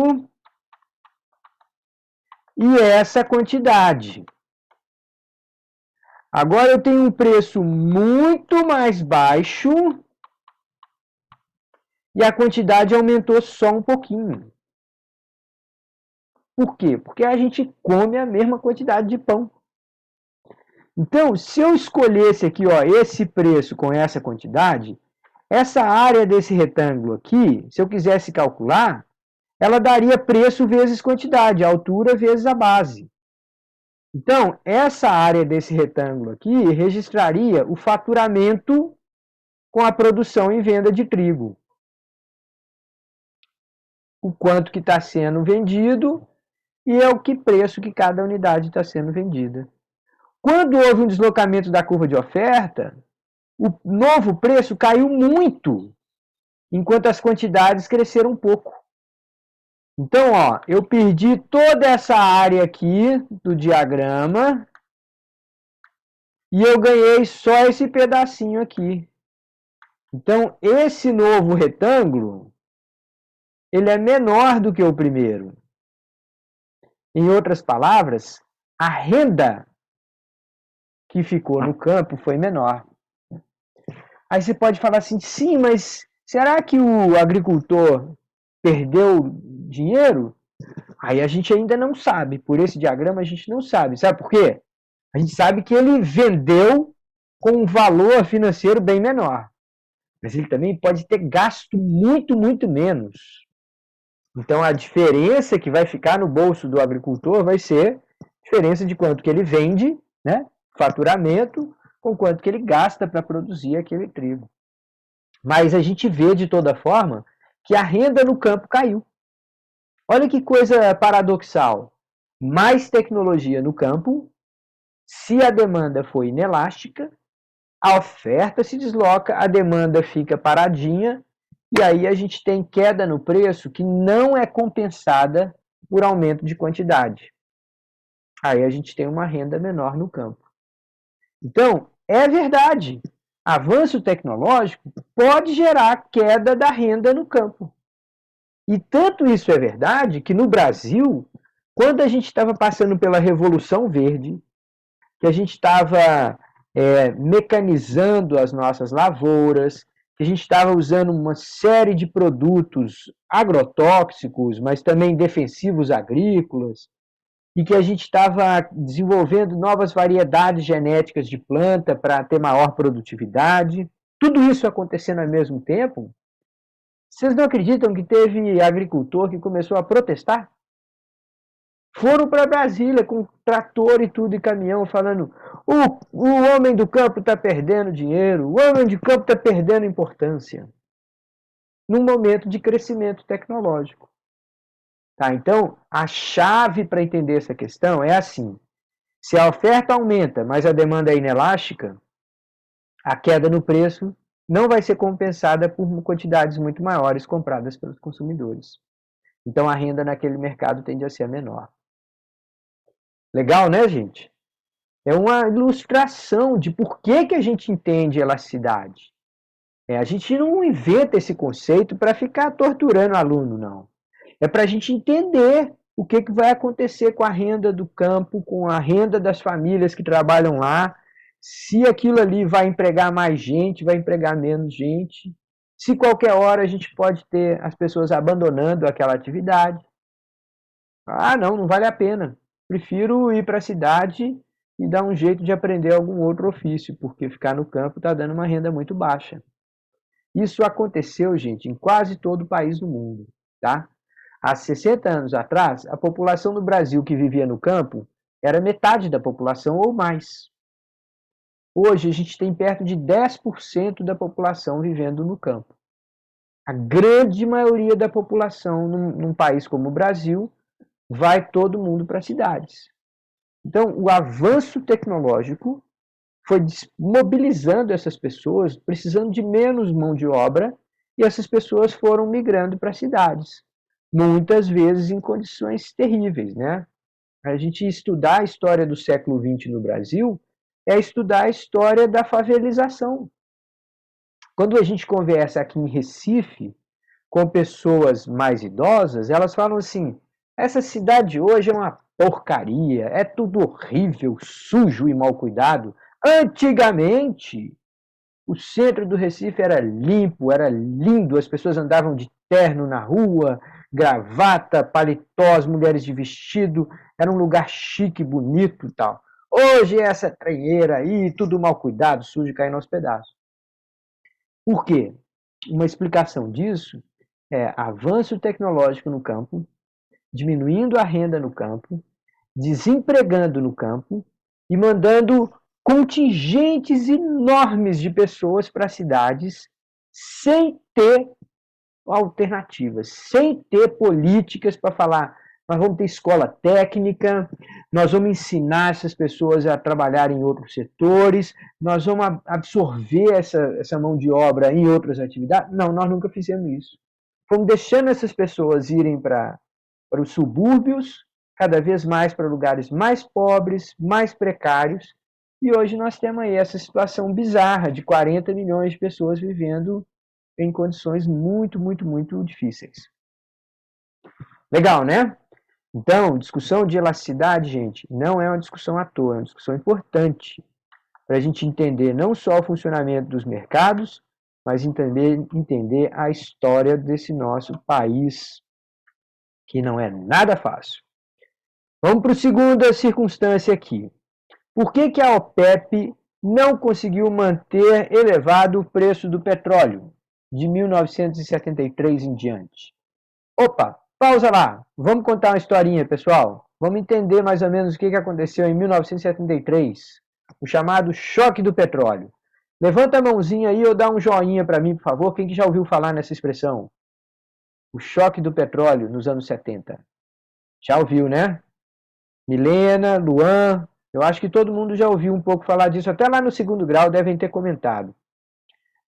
e essa quantidade. Agora eu tenho um preço muito mais baixo e a quantidade aumentou só um pouquinho. Por quê? Porque a gente come a mesma quantidade de pão. Então, se eu escolhesse aqui, esse preço com essa quantidade, essa área desse retângulo aqui, se eu quisesse calcular, ela daria preço vezes quantidade, altura vezes a base. Então, essa área desse retângulo aqui registraria o faturamento com a produção e venda de trigo. O quanto que está sendo vendido e é o que preço que cada unidade está sendo vendida. Quando houve um deslocamento da curva de oferta, o novo preço caiu muito, enquanto as quantidades cresceram um pouco. Então, ó, eu perdi toda essa área aqui do diagrama e eu ganhei só esse pedacinho aqui. Então, esse novo retângulo, ele é menor do que o primeiro. Em outras palavras, a renda que ficou no campo foi menor. Aí você pode falar assim, sim, mas será que o agricultor perdeu dinheiro? Aí a gente ainda não sabe. Por esse diagrama a gente não sabe. Sabe por quê? A gente sabe que ele vendeu com um valor financeiro bem menor. Mas ele também pode ter gasto muito, muito menos. Então a diferença que vai ficar no bolso do agricultor vai ser a diferença de quanto que ele vende, né? Faturamento, com quanto que ele gasta para produzir aquele trigo. Mas a gente vê de toda forma que a renda no campo caiu. Olha que coisa paradoxal. Mais tecnologia no campo, se a demanda for inelástica, a oferta se desloca, a demanda fica paradinha, e aí a gente tem queda no preço que não é compensada por aumento de quantidade. Aí a gente tem uma renda menor no campo. Então, é verdade, avanço tecnológico pode gerar queda da renda no campo. E tanto isso é verdade que no Brasil, quando a gente estava passando pela Revolução Verde, que a gente estava mecanizando as nossas lavouras, que a gente estava usando uma série de produtos agrotóxicos, mas também defensivos agrícolas, e que a gente estava desenvolvendo novas variedades genéticas de planta para ter maior produtividade. Tudo isso acontecendo ao mesmo tempo. Vocês não acreditam que teve agricultor que começou a protestar? Foram para Brasília com trator e tudo e caminhão, falando: o homem do campo está perdendo dinheiro, o homem de campo está perdendo importância. Num momento de crescimento tecnológico. Tá? Então, a chave para entender essa questão é assim: se a oferta aumenta, mas a demanda é inelástica, a queda no preço não vai ser compensada por quantidades muito maiores compradas pelos consumidores. Então, a renda naquele mercado tende a ser menor. Legal, né, gente? É uma ilustração de por que a gente entende elasticidade. A gente não inventa esse conceito para ficar torturando o aluno, não. É para a gente entender o que vai acontecer com a renda do campo, com a renda das famílias que trabalham lá, se aquilo ali vai empregar mais gente, vai empregar menos gente, se qualquer hora a gente pode ter as pessoas abandonando aquela atividade. Ah, não, não vale a pena. Prefiro ir para a cidade e dar um jeito de aprender algum outro ofício, porque ficar no campo está dando uma renda muito baixa. Isso aconteceu, gente, em quase todo o país do mundo, tá? Há 60 anos atrás, a população do Brasil que vivia no campo era metade da população ou mais. Hoje, a gente tem perto de 10% da população vivendo no campo. A grande maioria da população num país como o Brasil vai todo mundo para as cidades. Então, o avanço tecnológico foi mobilizando essas pessoas, precisando de menos mão de obra, e essas pessoas foram migrando para as cidades, muitas vezes em condições terríveis, né? A gente estudar a história do século XX no Brasil é estudar a história da favelização. Quando a gente conversa aqui em Recife com pessoas mais idosas, elas falam assim: essa cidade hoje é uma porcaria, é tudo horrível, sujo e mal cuidado. Antigamente, o centro do Recife era limpo, era lindo, as pessoas andavam de terno na rua, gravata, paletó, as mulheres de vestido, era um lugar chique, bonito e tal. Hoje é essa tranheira aí, tudo mal cuidado, sujo, caindo aos pedaços. Por quê? Uma explicação disso é avanço tecnológico no campo, diminuindo a renda no campo desempregando no campo e mandando contingentes enormes de pessoas para cidades sem ter alternativas, sem ter políticas para falar, nós vamos ter escola técnica, nós vamos ensinar essas pessoas a trabalhar em outros setores, nós vamos absorver essa mão de obra em outras atividades. Não, nós nunca fizemos isso. Fomos deixando essas pessoas irem para os subúrbios, cada vez mais para lugares mais pobres, mais precários, e hoje nós temos aí essa situação bizarra de 40 milhões de pessoas vivendo em condições muito, muito, muito difíceis. Legal, né? Então, discussão de elasticidade, gente, não é uma discussão à toa, é uma discussão importante para a gente entender não só o funcionamento dos mercados, mas entender a história desse nosso país, que não é nada fácil. Vamos para a segunda circunstância aqui. Por que a OPEP não conseguiu manter elevado o preço do petróleo de 1973 em diante? Opa, pausa lá. Vamos contar uma historinha, pessoal. Vamos entender mais ou menos o que aconteceu em 1973, o chamado choque do petróleo. Levanta a mãozinha aí ou dá um joinha para mim, por favor. Quem que já ouviu falar nessa expressão? O choque do petróleo nos anos 70. Já ouviu, né? Milena, Luan, eu acho que todo mundo já ouviu um pouco falar disso, até lá no segundo grau devem ter comentado.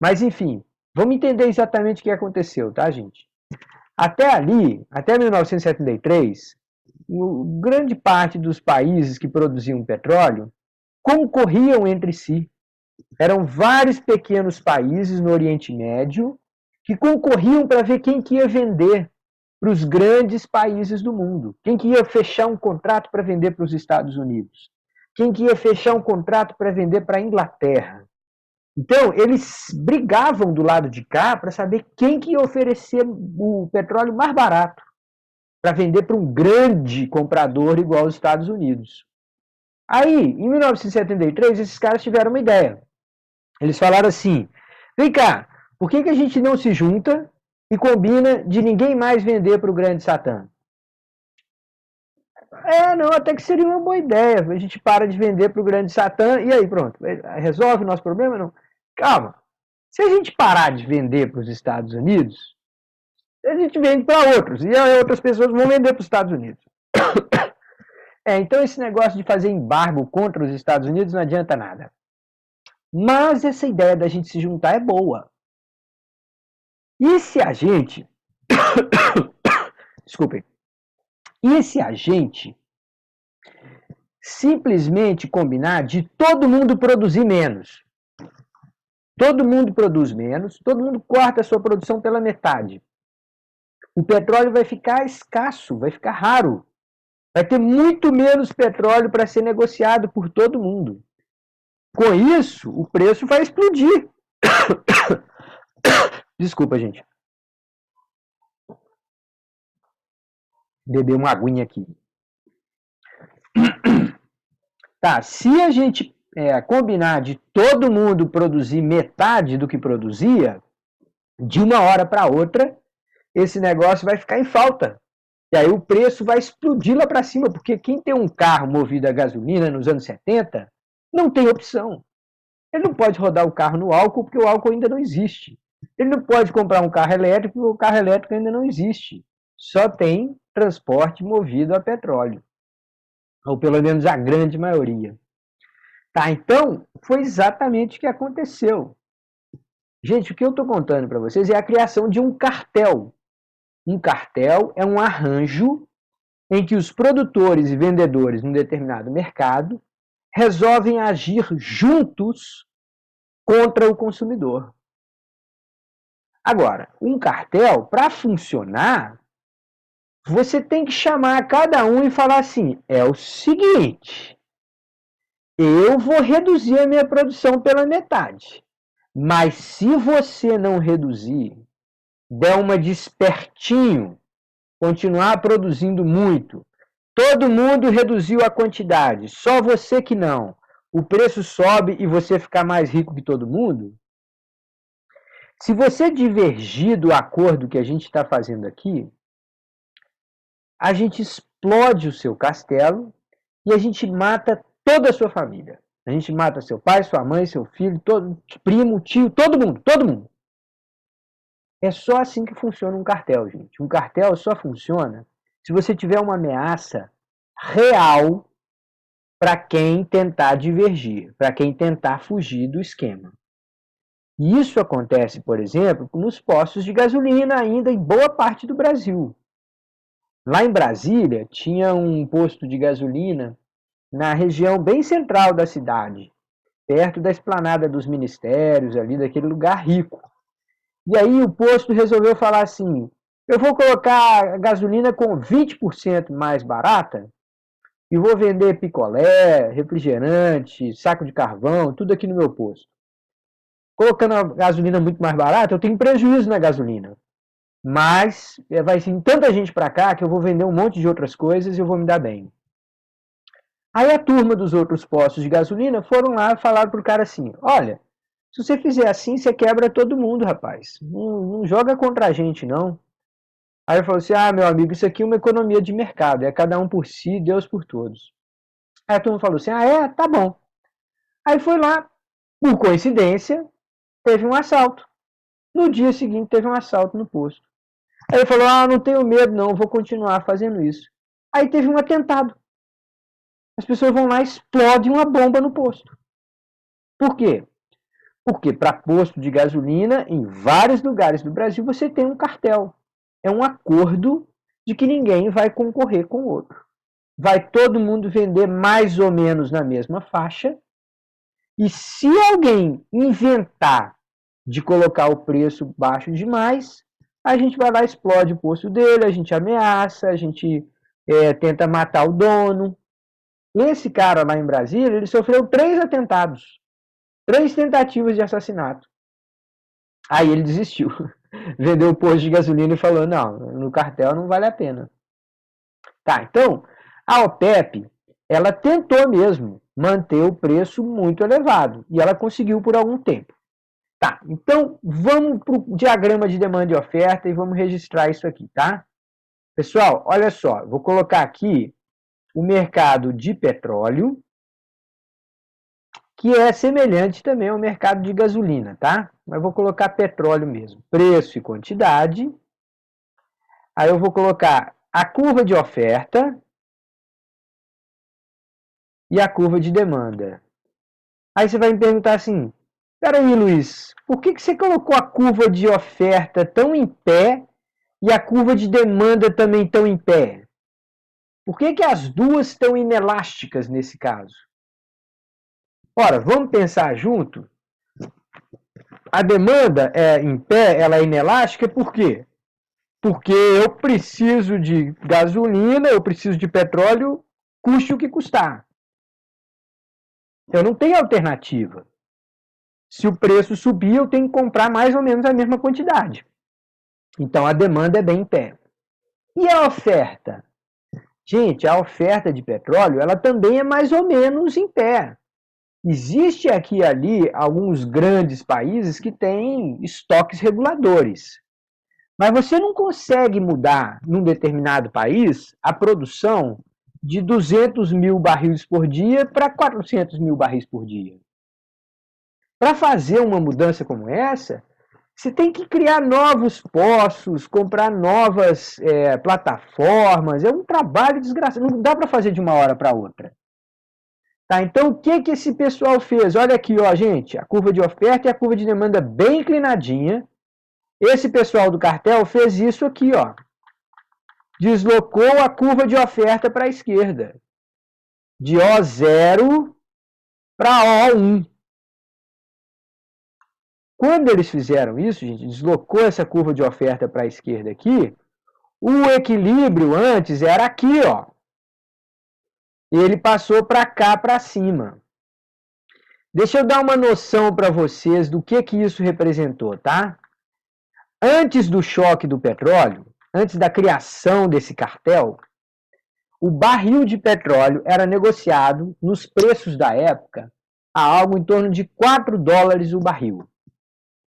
Mas enfim, vamos entender exatamente o que aconteceu, tá, gente? Até ali, até 1973, grande parte dos países que produziam petróleo concorriam entre si. Eram vários pequenos países no Oriente Médio que concorriam para ver quem que ia vender para os grandes países do mundo. Quem que ia fechar um contrato para vender para os Estados Unidos? Quem que ia fechar um contrato para vender para a Inglaterra? Então, eles brigavam do lado de cá para saber quem que ia oferecer o petróleo mais barato para vender para um grande comprador igual aos Estados Unidos. Aí, em 1973, esses caras tiveram uma ideia. Eles falaram assim, vem cá, por que a gente não se junta e combina de ninguém mais vender para o grande Satã? Não, até que seria uma boa ideia. A gente para de vender para o grande Satã e aí pronto, resolve o nosso problema? Não. Calma, se a gente parar de vender para os Estados Unidos, a gente vende para outros, e aí outras pessoas vão vender para os Estados Unidos. Então esse negócio de fazer embargo contra os Estados Unidos não adianta nada. Mas essa ideia da gente se juntar é boa. E se a gente... Desculpem. E se a gente simplesmente combinar de todo mundo produzir menos? Todo mundo produz menos, todo mundo corta a sua produção pela metade. O petróleo vai ficar escasso, vai ficar raro. Vai ter muito menos petróleo para ser negociado por todo mundo. Com isso, o preço vai explodir. Desculpa, gente. Beber uma aguinha aqui. Tá, se a gente combinar de todo mundo produzir metade do que produzia, de uma hora para outra, esse negócio vai ficar em falta. E aí o preço vai explodir lá para cima, porque quem tem um carro movido a gasolina nos anos 70, não tem opção. Ele não pode rodar o carro no álcool, porque o álcool ainda não existe. Ele não pode comprar um carro elétrico, porque o carro elétrico ainda não existe. Só tem transporte movido a petróleo. Ou pelo menos a grande maioria. Tá, então, foi exatamente o que aconteceu. Gente, o que eu estou contando para vocês é a criação de um cartel. Um cartel é um arranjo em que os produtores e vendedores num determinado mercado resolvem agir juntos contra o consumidor. Agora, um cartel, para funcionar, você tem que chamar cada um e falar assim, é o seguinte, eu vou reduzir a minha produção pela metade, mas se você não reduzir, der uma de espertinho, continuar produzindo muito, todo mundo reduziu a quantidade, só você que não, o preço sobe e você ficar mais rico que todo mundo, se você divergir do acordo que a gente está fazendo aqui, a gente explode o seu castelo e a gente mata toda a sua família. A gente mata seu pai, sua mãe, seu filho, todo, primo, tio, todo mundo, todo mundo. É só assim que funciona um cartel, gente. Um cartel só funciona se você tiver uma ameaça real para quem tentar divergir, para quem tentar fugir do esquema. E isso acontece, por exemplo, nos postos de gasolina ainda em boa parte do Brasil. Lá em Brasília, tinha um posto de gasolina na região bem central da cidade, perto da esplanada dos ministérios, ali daquele lugar rico. E aí o posto resolveu falar assim, eu vou colocar a gasolina com 20% mais barata e vou vender picolé, refrigerante, saco de carvão, tudo aqui no meu posto. Colocando a gasolina muito mais barata, eu tenho prejuízo na gasolina. Mas vai vir tanta gente para cá que eu vou vender um monte de outras coisas e eu vou me dar bem. Aí a turma dos outros postos de gasolina foram lá e falaram pro cara assim, olha, se você fizer assim, você quebra todo mundo, rapaz. Não joga contra a gente, não. Aí ele falou assim, ah, meu amigo, isso aqui é uma economia de mercado, é cada um por si, Deus por todos. Aí a turma falou assim, ah, é? Tá bom. Aí foi lá, por coincidência, teve um assalto. No dia seguinte teve um assalto no posto. Aí ele falou, ah, não tenho medo não, vou continuar fazendo isso. Aí teve um atentado. As pessoas vão lá e explodem uma bomba no posto. Por quê? Porque para posto de gasolina, em vários lugares do Brasil, você tem um cartel. É um acordo de que ninguém vai concorrer com o outro. Vai todo mundo vender mais ou menos na mesma faixa. E se alguém inventar de colocar o preço baixo demais, a gente vai lá, explode o posto dele, a gente ameaça, a gente tenta matar o dono. Esse cara lá em Brasília, ele sofreu 3 atentados, 3 tentativas de assassinato. Aí ele desistiu, vendeu o posto de gasolina e falou, não, no cartel não vale a pena. Tá, então, a OPEP, ela tentou mesmo manter o preço muito elevado, e ela conseguiu por algum tempo. Tá, então vamos para o diagrama de demanda e oferta e vamos registrar isso aqui, tá? Pessoal, olha só, vou colocar aqui o mercado de petróleo, que é semelhante também ao mercado de gasolina, tá? Mas vou colocar petróleo mesmo, preço e quantidade. Aí eu vou colocar a curva de oferta e a curva de demanda. Aí você vai me perguntar assim, peraí, Luiz, por que você colocou a curva de oferta tão em pé e a curva de demanda também tão em pé? Por que as duas estão inelásticas nesse caso? Ora, vamos pensar junto? A demanda em pé, ela é inelástica por quê? Porque eu preciso de gasolina, eu preciso de petróleo, custe o que custar. Eu não tenho alternativa. Se o preço subir, eu tenho que comprar mais ou menos a mesma quantidade. Então a demanda é bem em pé. E a oferta? Gente, a oferta de petróleo, ela também é mais ou menos em pé. Existe aqui e ali alguns grandes países que têm estoques reguladores. Mas você não consegue mudar, num determinado país, a produção de 200 mil barris por dia para 400 mil barris por dia. Para fazer uma mudança como essa, você tem que criar novos poços, comprar novas plataformas. É um trabalho desgraçado. Não dá para fazer de uma hora para outra. Tá, então, o que esse pessoal fez? Olha aqui, ó, gente, a curva de oferta e a curva de demanda bem inclinadinha. Esse pessoal do cartel fez isso aqui, ó. Deslocou a curva de oferta para a esquerda. De O0 para O1. Quando eles fizeram isso, gente, deslocou essa curva de oferta para a esquerda aqui, o equilíbrio antes era aqui, ó. Ele passou para cá, para cima. Deixa eu dar uma noção para vocês do que isso representou, tá? Antes do choque do petróleo, antes da criação desse cartel, o barril de petróleo era negociado nos preços da época a algo em torno de 4 dólares o barril.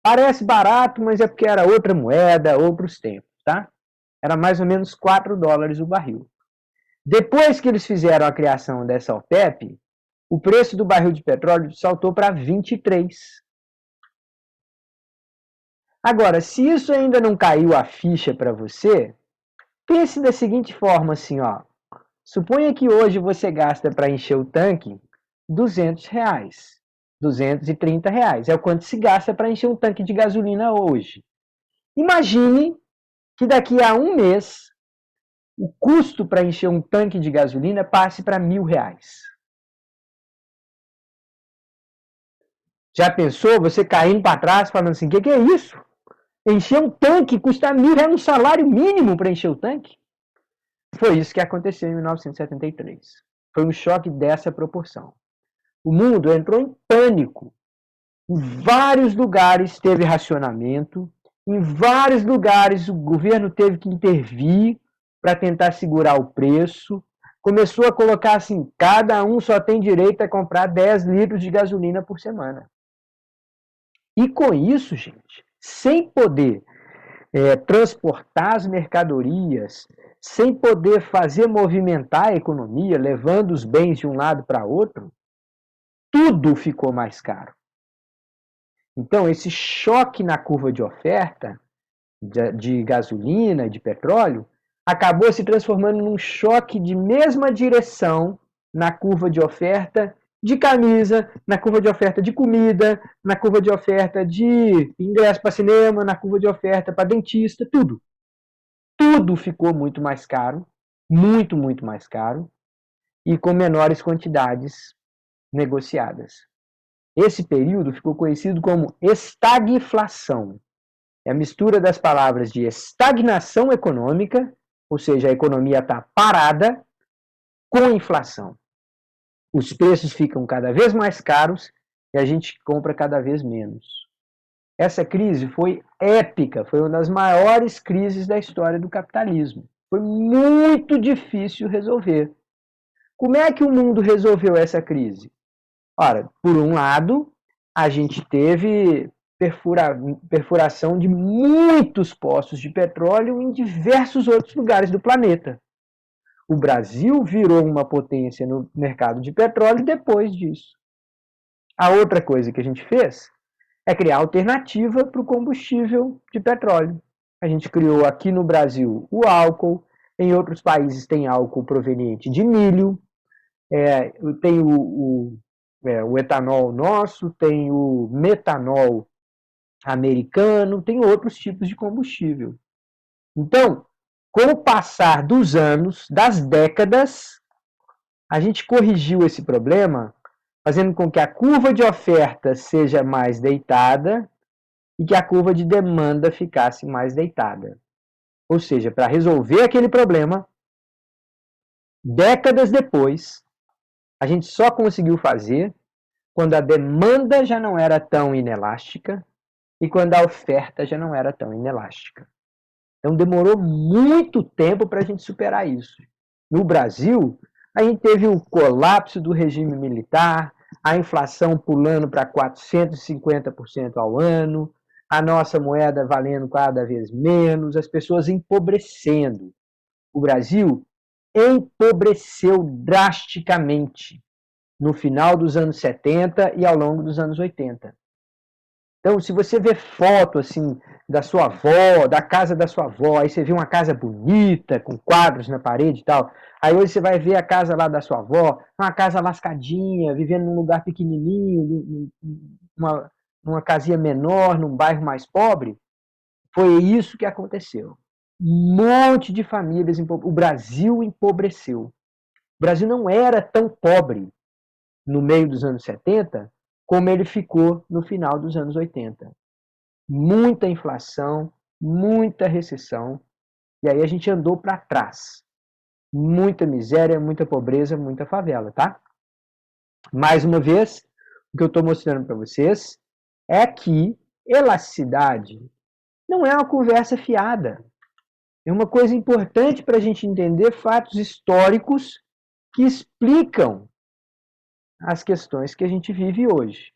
Parece barato, mas é porque era outra moeda, outros tempos, tá? Era mais ou menos 4 dólares o barril. Depois que eles fizeram a criação dessa OPEP, o preço do barril de petróleo saltou para 23. Agora, se isso ainda não caiu a ficha para você, pense da seguinte forma assim, ó. Suponha que hoje você gasta para encher o tanque R$ 200, R$ 230. É o quanto se gasta para encher um tanque de gasolina hoje. Imagine que daqui a um mês o custo para encher um tanque de gasolina passe para R$ 1.000. Já pensou você caindo para trás falando assim, o que é isso? Encher um tanque custa R$ 1.000, um salário mínimo para encher o tanque? Foi isso que aconteceu em 1973. Foi um choque dessa proporção. O mundo entrou em pânico. Em vários lugares teve racionamento, em vários lugares o governo teve que intervir para tentar segurar o preço. Começou a colocar assim, cada um só tem direito a comprar 10 litros de gasolina por semana. E com isso, gente, sem poder transportar as mercadorias, sem poder fazer movimentar a economia, levando os bens de um lado para outro, tudo ficou mais caro. Então, esse choque na curva de oferta de gasolina, de petróleo, acabou se transformando num choque de mesma direção na curva de oferta de camisa, na curva de oferta de comida, na curva de oferta de ingresso para cinema, na curva de oferta para dentista, tudo. Tudo ficou muito mais caro, muito, muito mais caro, e com menores quantidades negociadas. Esse período ficou conhecido como estagflação. É a mistura das palavras de estagnação econômica, ou seja, a economia está parada, com inflação. Os preços ficam cada vez mais caros e a gente compra cada vez menos. Essa crise foi épica, foi uma das maiores crises da história do capitalismo. Foi muito difícil resolver. Como é que o mundo resolveu essa crise? Ora, por um lado, a gente teve perfuração de muitos poços de petróleo em diversos outros lugares do planeta. O Brasil virou uma potência no mercado de petróleo depois disso. A outra coisa que a gente fez é criar alternativa para o combustível de petróleo. A gente criou aqui no Brasil o álcool, em outros países tem álcool proveniente de milho, tem o etanol nosso, tem o metanol americano, tem outros tipos de combustível. Então, com o passar dos anos, das décadas, a gente corrigiu esse problema, fazendo com que a curva de oferta seja mais deitada e que a curva de demanda ficasse mais deitada. Ou seja, para resolver aquele problema, décadas depois, a gente só conseguiu fazer quando a demanda já não era tão inelástica e quando a oferta já não era tão inelástica. Então demorou muito tempo para a gente superar isso. No Brasil, a gente teve o colapso do regime militar, a inflação pulando para 450% ao ano, a nossa moeda valendo cada vez menos, as pessoas empobrecendo. O Brasil empobreceu drasticamente no final dos anos 70 e ao longo dos anos 80. Então, se você vê foto assim da sua avó, da casa da sua avó, aí você vê uma casa bonita, com quadros na parede e tal, aí hoje você vai ver a casa lá da sua avó, uma casa lascadinha, vivendo num lugar pequenininho, numa casinha menor, num bairro mais pobre, foi isso que aconteceu. Um monte de famílias, o Brasil empobreceu. O Brasil não era tão pobre no meio dos anos 70, como ele ficou no final dos anos 80. Muita inflação, muita recessão, e aí a gente andou para trás. Muita miséria, muita pobreza, muita favela, tá? Mais uma vez, o que eu estou mostrando para vocês é que elasticidade não é uma conversa fiada. É uma coisa importante para a gente entender fatos históricos que explicam as questões que a gente vive hoje.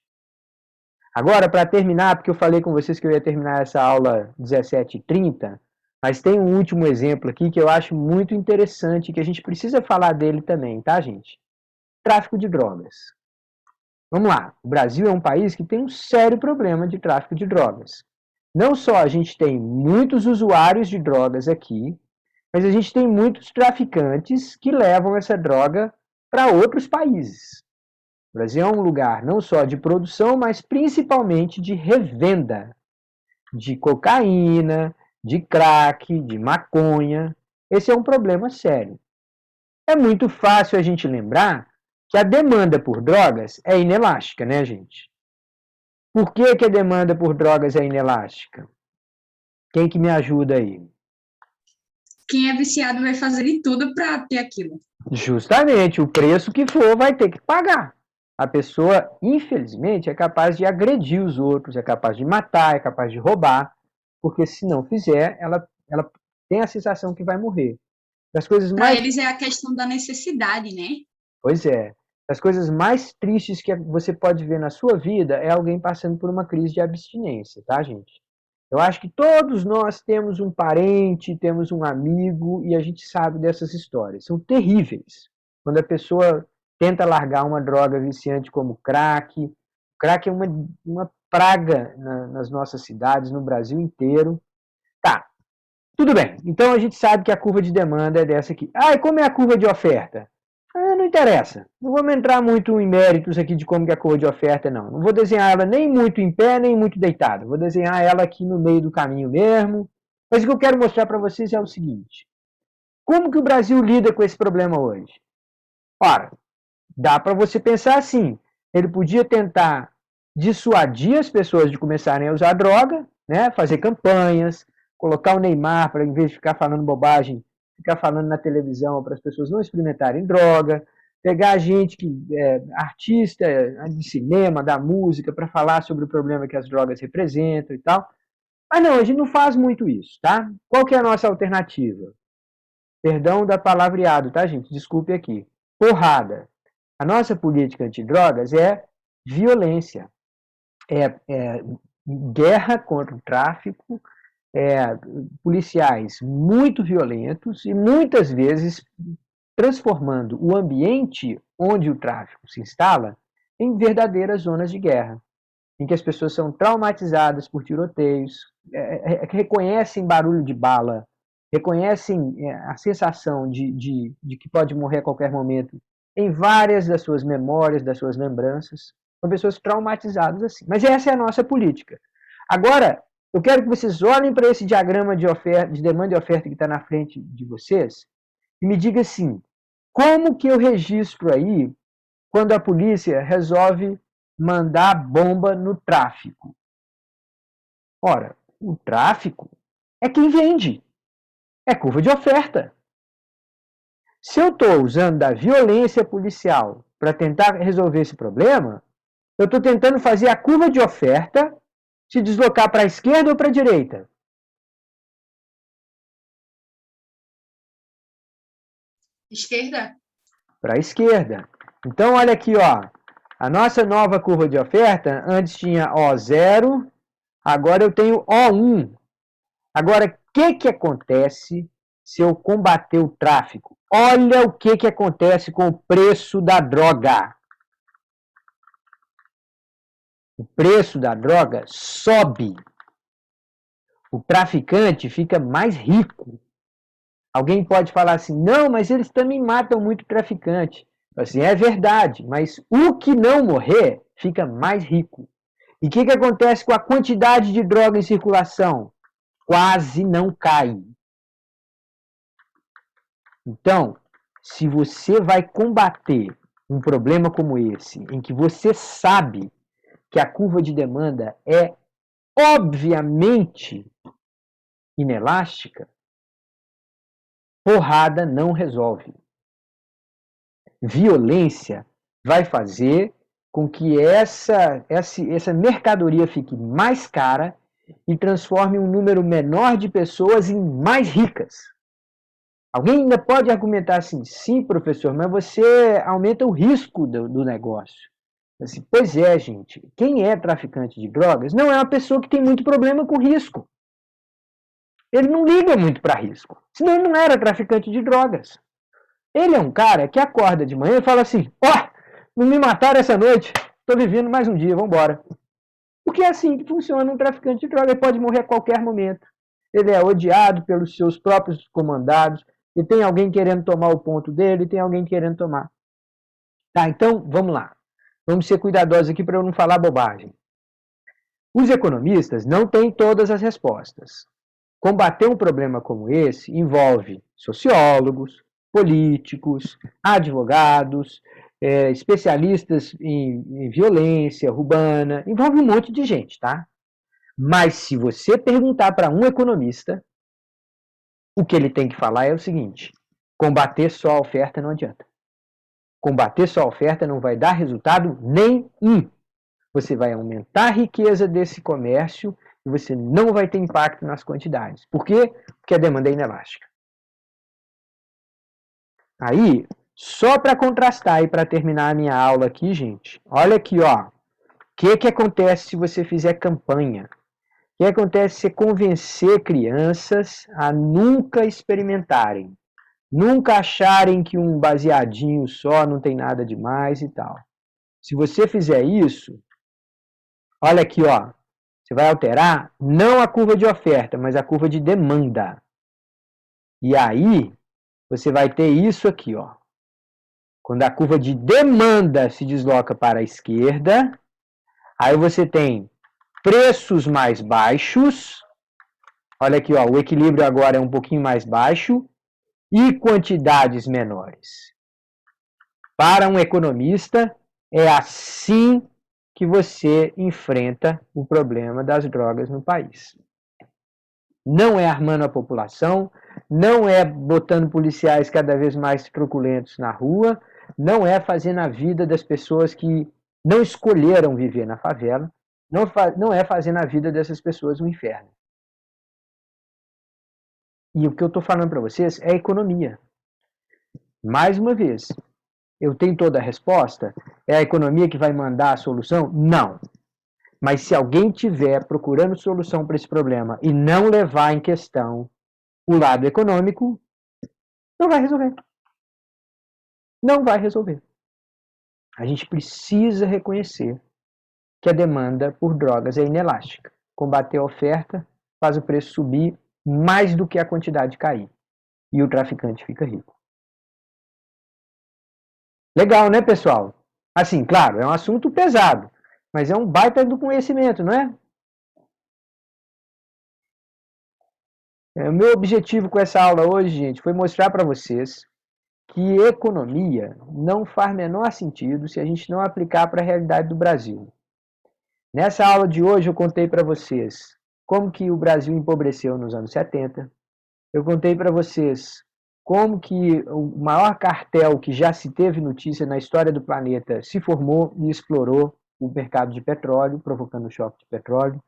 Agora, para terminar, porque eu falei com vocês que eu ia terminar essa aula 17h30, Mas tem um último exemplo aqui que eu acho muito interessante, que a gente precisa falar dele também, tá, gente? Tráfico de drogas. Vamos lá, o Brasil é um país que tem um sério problema de tráfico de drogas. Não só a gente tem muitos usuários de drogas aqui, mas a gente tem muitos traficantes que levam essa droga para outros países. O Brasil é um lugar não só de produção, mas principalmente de revenda de cocaína, de crack, de maconha. Esse é um problema sério. É muito fácil a gente lembrar que a demanda por drogas é inelástica, né, gente? Por que, que a demanda por drogas é inelástica? Quem que me ajuda aí? Quem é viciado vai fazer de tudo para ter aquilo. Justamente, o preço que for vai ter que pagar. A pessoa, infelizmente, é capaz de agredir os outros, é capaz de matar, é capaz de roubar, porque se não fizer, ela tem a sensação que vai morrer. Das coisas Para mais... eles é a questão da necessidade, né? Pois é. As coisas mais tristes que você pode ver na sua vida é alguém passando por uma crise de abstinência, tá, gente? Eu acho que todos nós temos um parente, temos um amigo e a gente sabe dessas histórias. São terríveis. Quando a pessoa tenta largar uma droga viciante como crack. Crack é uma praga nas nossas cidades, no Brasil inteiro. Tá, tudo bem. Então a gente sabe que a curva de demanda é dessa aqui. Ah, e como é a curva de oferta? Não interessa. Não vamos entrar muito em méritos aqui de como que é a curva de oferta, não. Não vou desenhar ela nem muito em pé, nem muito deitada. Vou desenhar ela aqui no meio do caminho mesmo. Mas o que eu quero mostrar para vocês é o seguinte. Como que o Brasil lida com esse problema hoje? Ora, dá para você pensar assim. Ele podia tentar dissuadir as pessoas de começarem a usar droga, né? Fazer campanhas, colocar o Neymar para, em vez de ficar falando bobagem, ficar falando na televisão para as pessoas não experimentarem droga, pegar gente que artista de cinema, da música, para falar sobre o problema que as drogas representam e tal. Mas não, a gente não faz muito isso, tá? Qual que é a nossa alternativa? Perdão da palavreado, tá, gente? Desculpe aqui. Porrada. A nossa política antidrogas é violência, é guerra contra o tráfico, policiais muito violentos e muitas vezes transformando o ambiente onde o tráfico se instala em verdadeiras zonas de guerra, em que as pessoas são traumatizadas por tiroteios, reconhecem barulho de bala, reconhecem a sensação de que pode morrer a qualquer momento em várias das suas memórias, das suas lembranças. São pessoas traumatizadas assim. Mas essa é a nossa política. Agora, eu quero que vocês olhem para esse diagrama de demanda e oferta que está na frente de vocês e me diga assim, como que eu registro aí quando a polícia resolve mandar bomba no tráfico? Ora, o tráfico é quem vende, é curva de oferta. Se eu estou usando da violência policial para tentar resolver esse problema, eu estou tentando fazer a curva de oferta se deslocar para a esquerda ou para a direita. Esquerda? Para a esquerda. Então, olha aqui, ó. A nossa nova curva de oferta, antes tinha O0, agora eu tenho O1. Agora, o que acontece se eu combater o tráfico? Olha o que acontece com o preço da droga. O preço da droga sobe. O traficante fica mais rico. Alguém pode falar assim, não, mas eles também matam muito traficante. Assim, é verdade, mas o que não morrer fica mais rico. E o que acontece com a quantidade de droga em circulação? Quase não cai. Então, se você vai combater um problema como esse, em que você sabe que a curva de demanda é obviamente inelástica, porrada não resolve. Violência vai fazer com que essa mercadoria fique mais cara e transforme um número menor de pessoas em mais ricas. Alguém ainda pode argumentar assim, sim, professor, mas você aumenta o risco do negócio. Assim, pois é, gente, quem é traficante de drogas não é uma pessoa que tem muito problema com risco. Ele não liga muito para risco. Senão ele não era traficante de drogas. Ele é um cara que acorda de manhã e fala assim, não me mataram essa noite, estou vivendo mais um dia, vamos embora. Porque é assim que funciona um traficante de droga, ele pode morrer a qualquer momento. Ele é odiado pelos seus próprios comandados, e tem alguém querendo tomar o ponto dele, e tem alguém querendo tomar. Tá, então, vamos lá. Vamos ser cuidadosos aqui para eu não falar bobagem. Os economistas não têm todas as respostas. Combater um problema como esse envolve sociólogos, políticos, advogados, especialistas em violência urbana, envolve um monte de gente, tá? Mas se você perguntar para um economista, o que ele tem que falar é o seguinte: combater só a oferta não adianta. Combater só a oferta não vai dar resultado nenhum. Você vai aumentar a riqueza desse comércio e você não vai ter impacto nas quantidades. Por quê? Porque a demanda é inelástica. Aí, só para contrastar e para terminar a minha aula aqui, gente, olha aqui, ó. O que acontece se você fizer campanha? O que acontece se você convencer crianças a nunca experimentarem? Nunca acharem que um baseadinho só não tem nada demais e tal. Se você fizer isso, olha aqui, ó. Você vai alterar não a curva de oferta, mas a curva de demanda. E aí, você vai ter isso aqui, ó. Quando a curva de demanda se desloca para a esquerda, aí você tem preços mais baixos. Olha aqui, ó, o equilíbrio agora é um pouquinho mais baixo e quantidades menores. Para um economista, é assim que você enfrenta o problema das drogas no país. Não é armando a população, não é botando policiais cada vez mais truculentos na rua, não é fazendo a vida das pessoas que não escolheram viver na favela, não é fazendo a vida dessas pessoas um inferno. E o que eu estou falando para vocês é economia. Mais uma vez, eu tenho toda a resposta? É a economia que vai mandar a solução? Não. Mas se alguém estiver procurando solução para esse problema e não levar em questão o lado econômico, não vai resolver. Não vai resolver. A gente precisa reconhecer que a demanda por drogas é inelástica. Combater a oferta faz o preço subir mais do que a quantidade cair. E o traficante fica rico. Legal, né, pessoal? Assim, claro, é um assunto pesado, mas é um baita do conhecimento, não é? O meu objetivo com essa aula hoje, gente, foi mostrar para vocês que economia não faz menor sentido se a gente não aplicar para a realidade do Brasil. Nessa aula de hoje eu contei para vocês como que o Brasil empobreceu nos anos 70. Eu contei para vocês como que o maior cartel que já se teve notícia na história do planeta se formou e explorou o mercado de petróleo, provocando o choque de petróleo.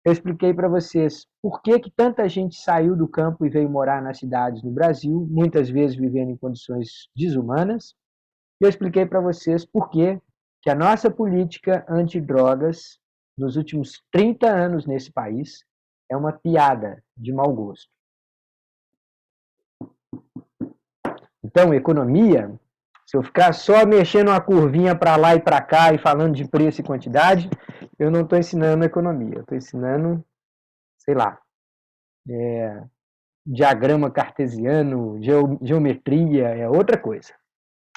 Eu expliquei para vocês por que tanta gente saiu do campo e veio morar nas cidades no Brasil, muitas vezes vivendo em condições desumanas. E eu expliquei para vocês por que a nossa política antidrogas nos últimos 30 anos nesse país é uma piada de mau gosto. Então, economia, se eu ficar só mexendo uma curvinha para lá e para cá e falando de preço e quantidade, eu não estou ensinando economia, eu estou ensinando, sei lá, diagrama cartesiano, geometria, é outra coisa.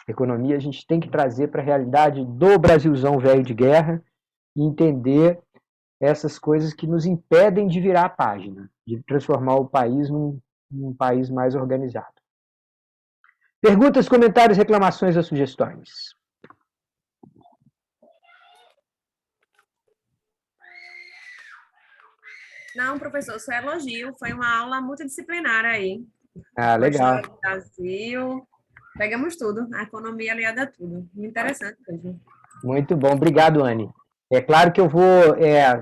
Economia a gente tem que trazer para a realidade do Brasilzão velho de guerra e entender essas coisas que nos impedem de virar a página, de transformar o país num país mais organizado. Perguntas, comentários, reclamações ou sugestões? Não, professor, só elogio. Foi uma aula multidisciplinar aí. Ah, legal. História do Brasil. Pegamos tudo. A economia aliada a tudo. Interessante mesmo. Muito bom. Obrigado, Anne. É claro que eu vou,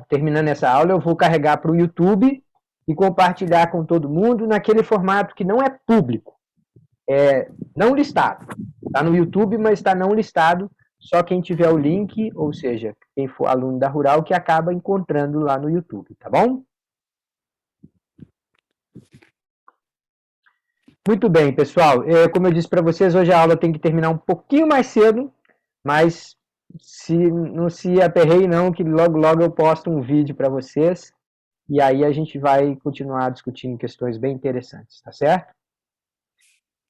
terminando essa aula, eu vou carregar para o YouTube e compartilhar com todo mundo naquele formato que não é público. Não listado. Está no YouTube, mas está não listado. Só quem tiver o link, ou seja, quem for aluno da Rural, que acaba encontrando lá no YouTube, tá bom? Muito bem, pessoal. Como eu disse para vocês, hoje a aula tem que terminar um pouquinho mais cedo, mas não se aperreie não, que logo logo eu posto um vídeo para vocês e aí a gente vai continuar discutindo questões bem interessantes, tá certo?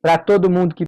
Para todo mundo que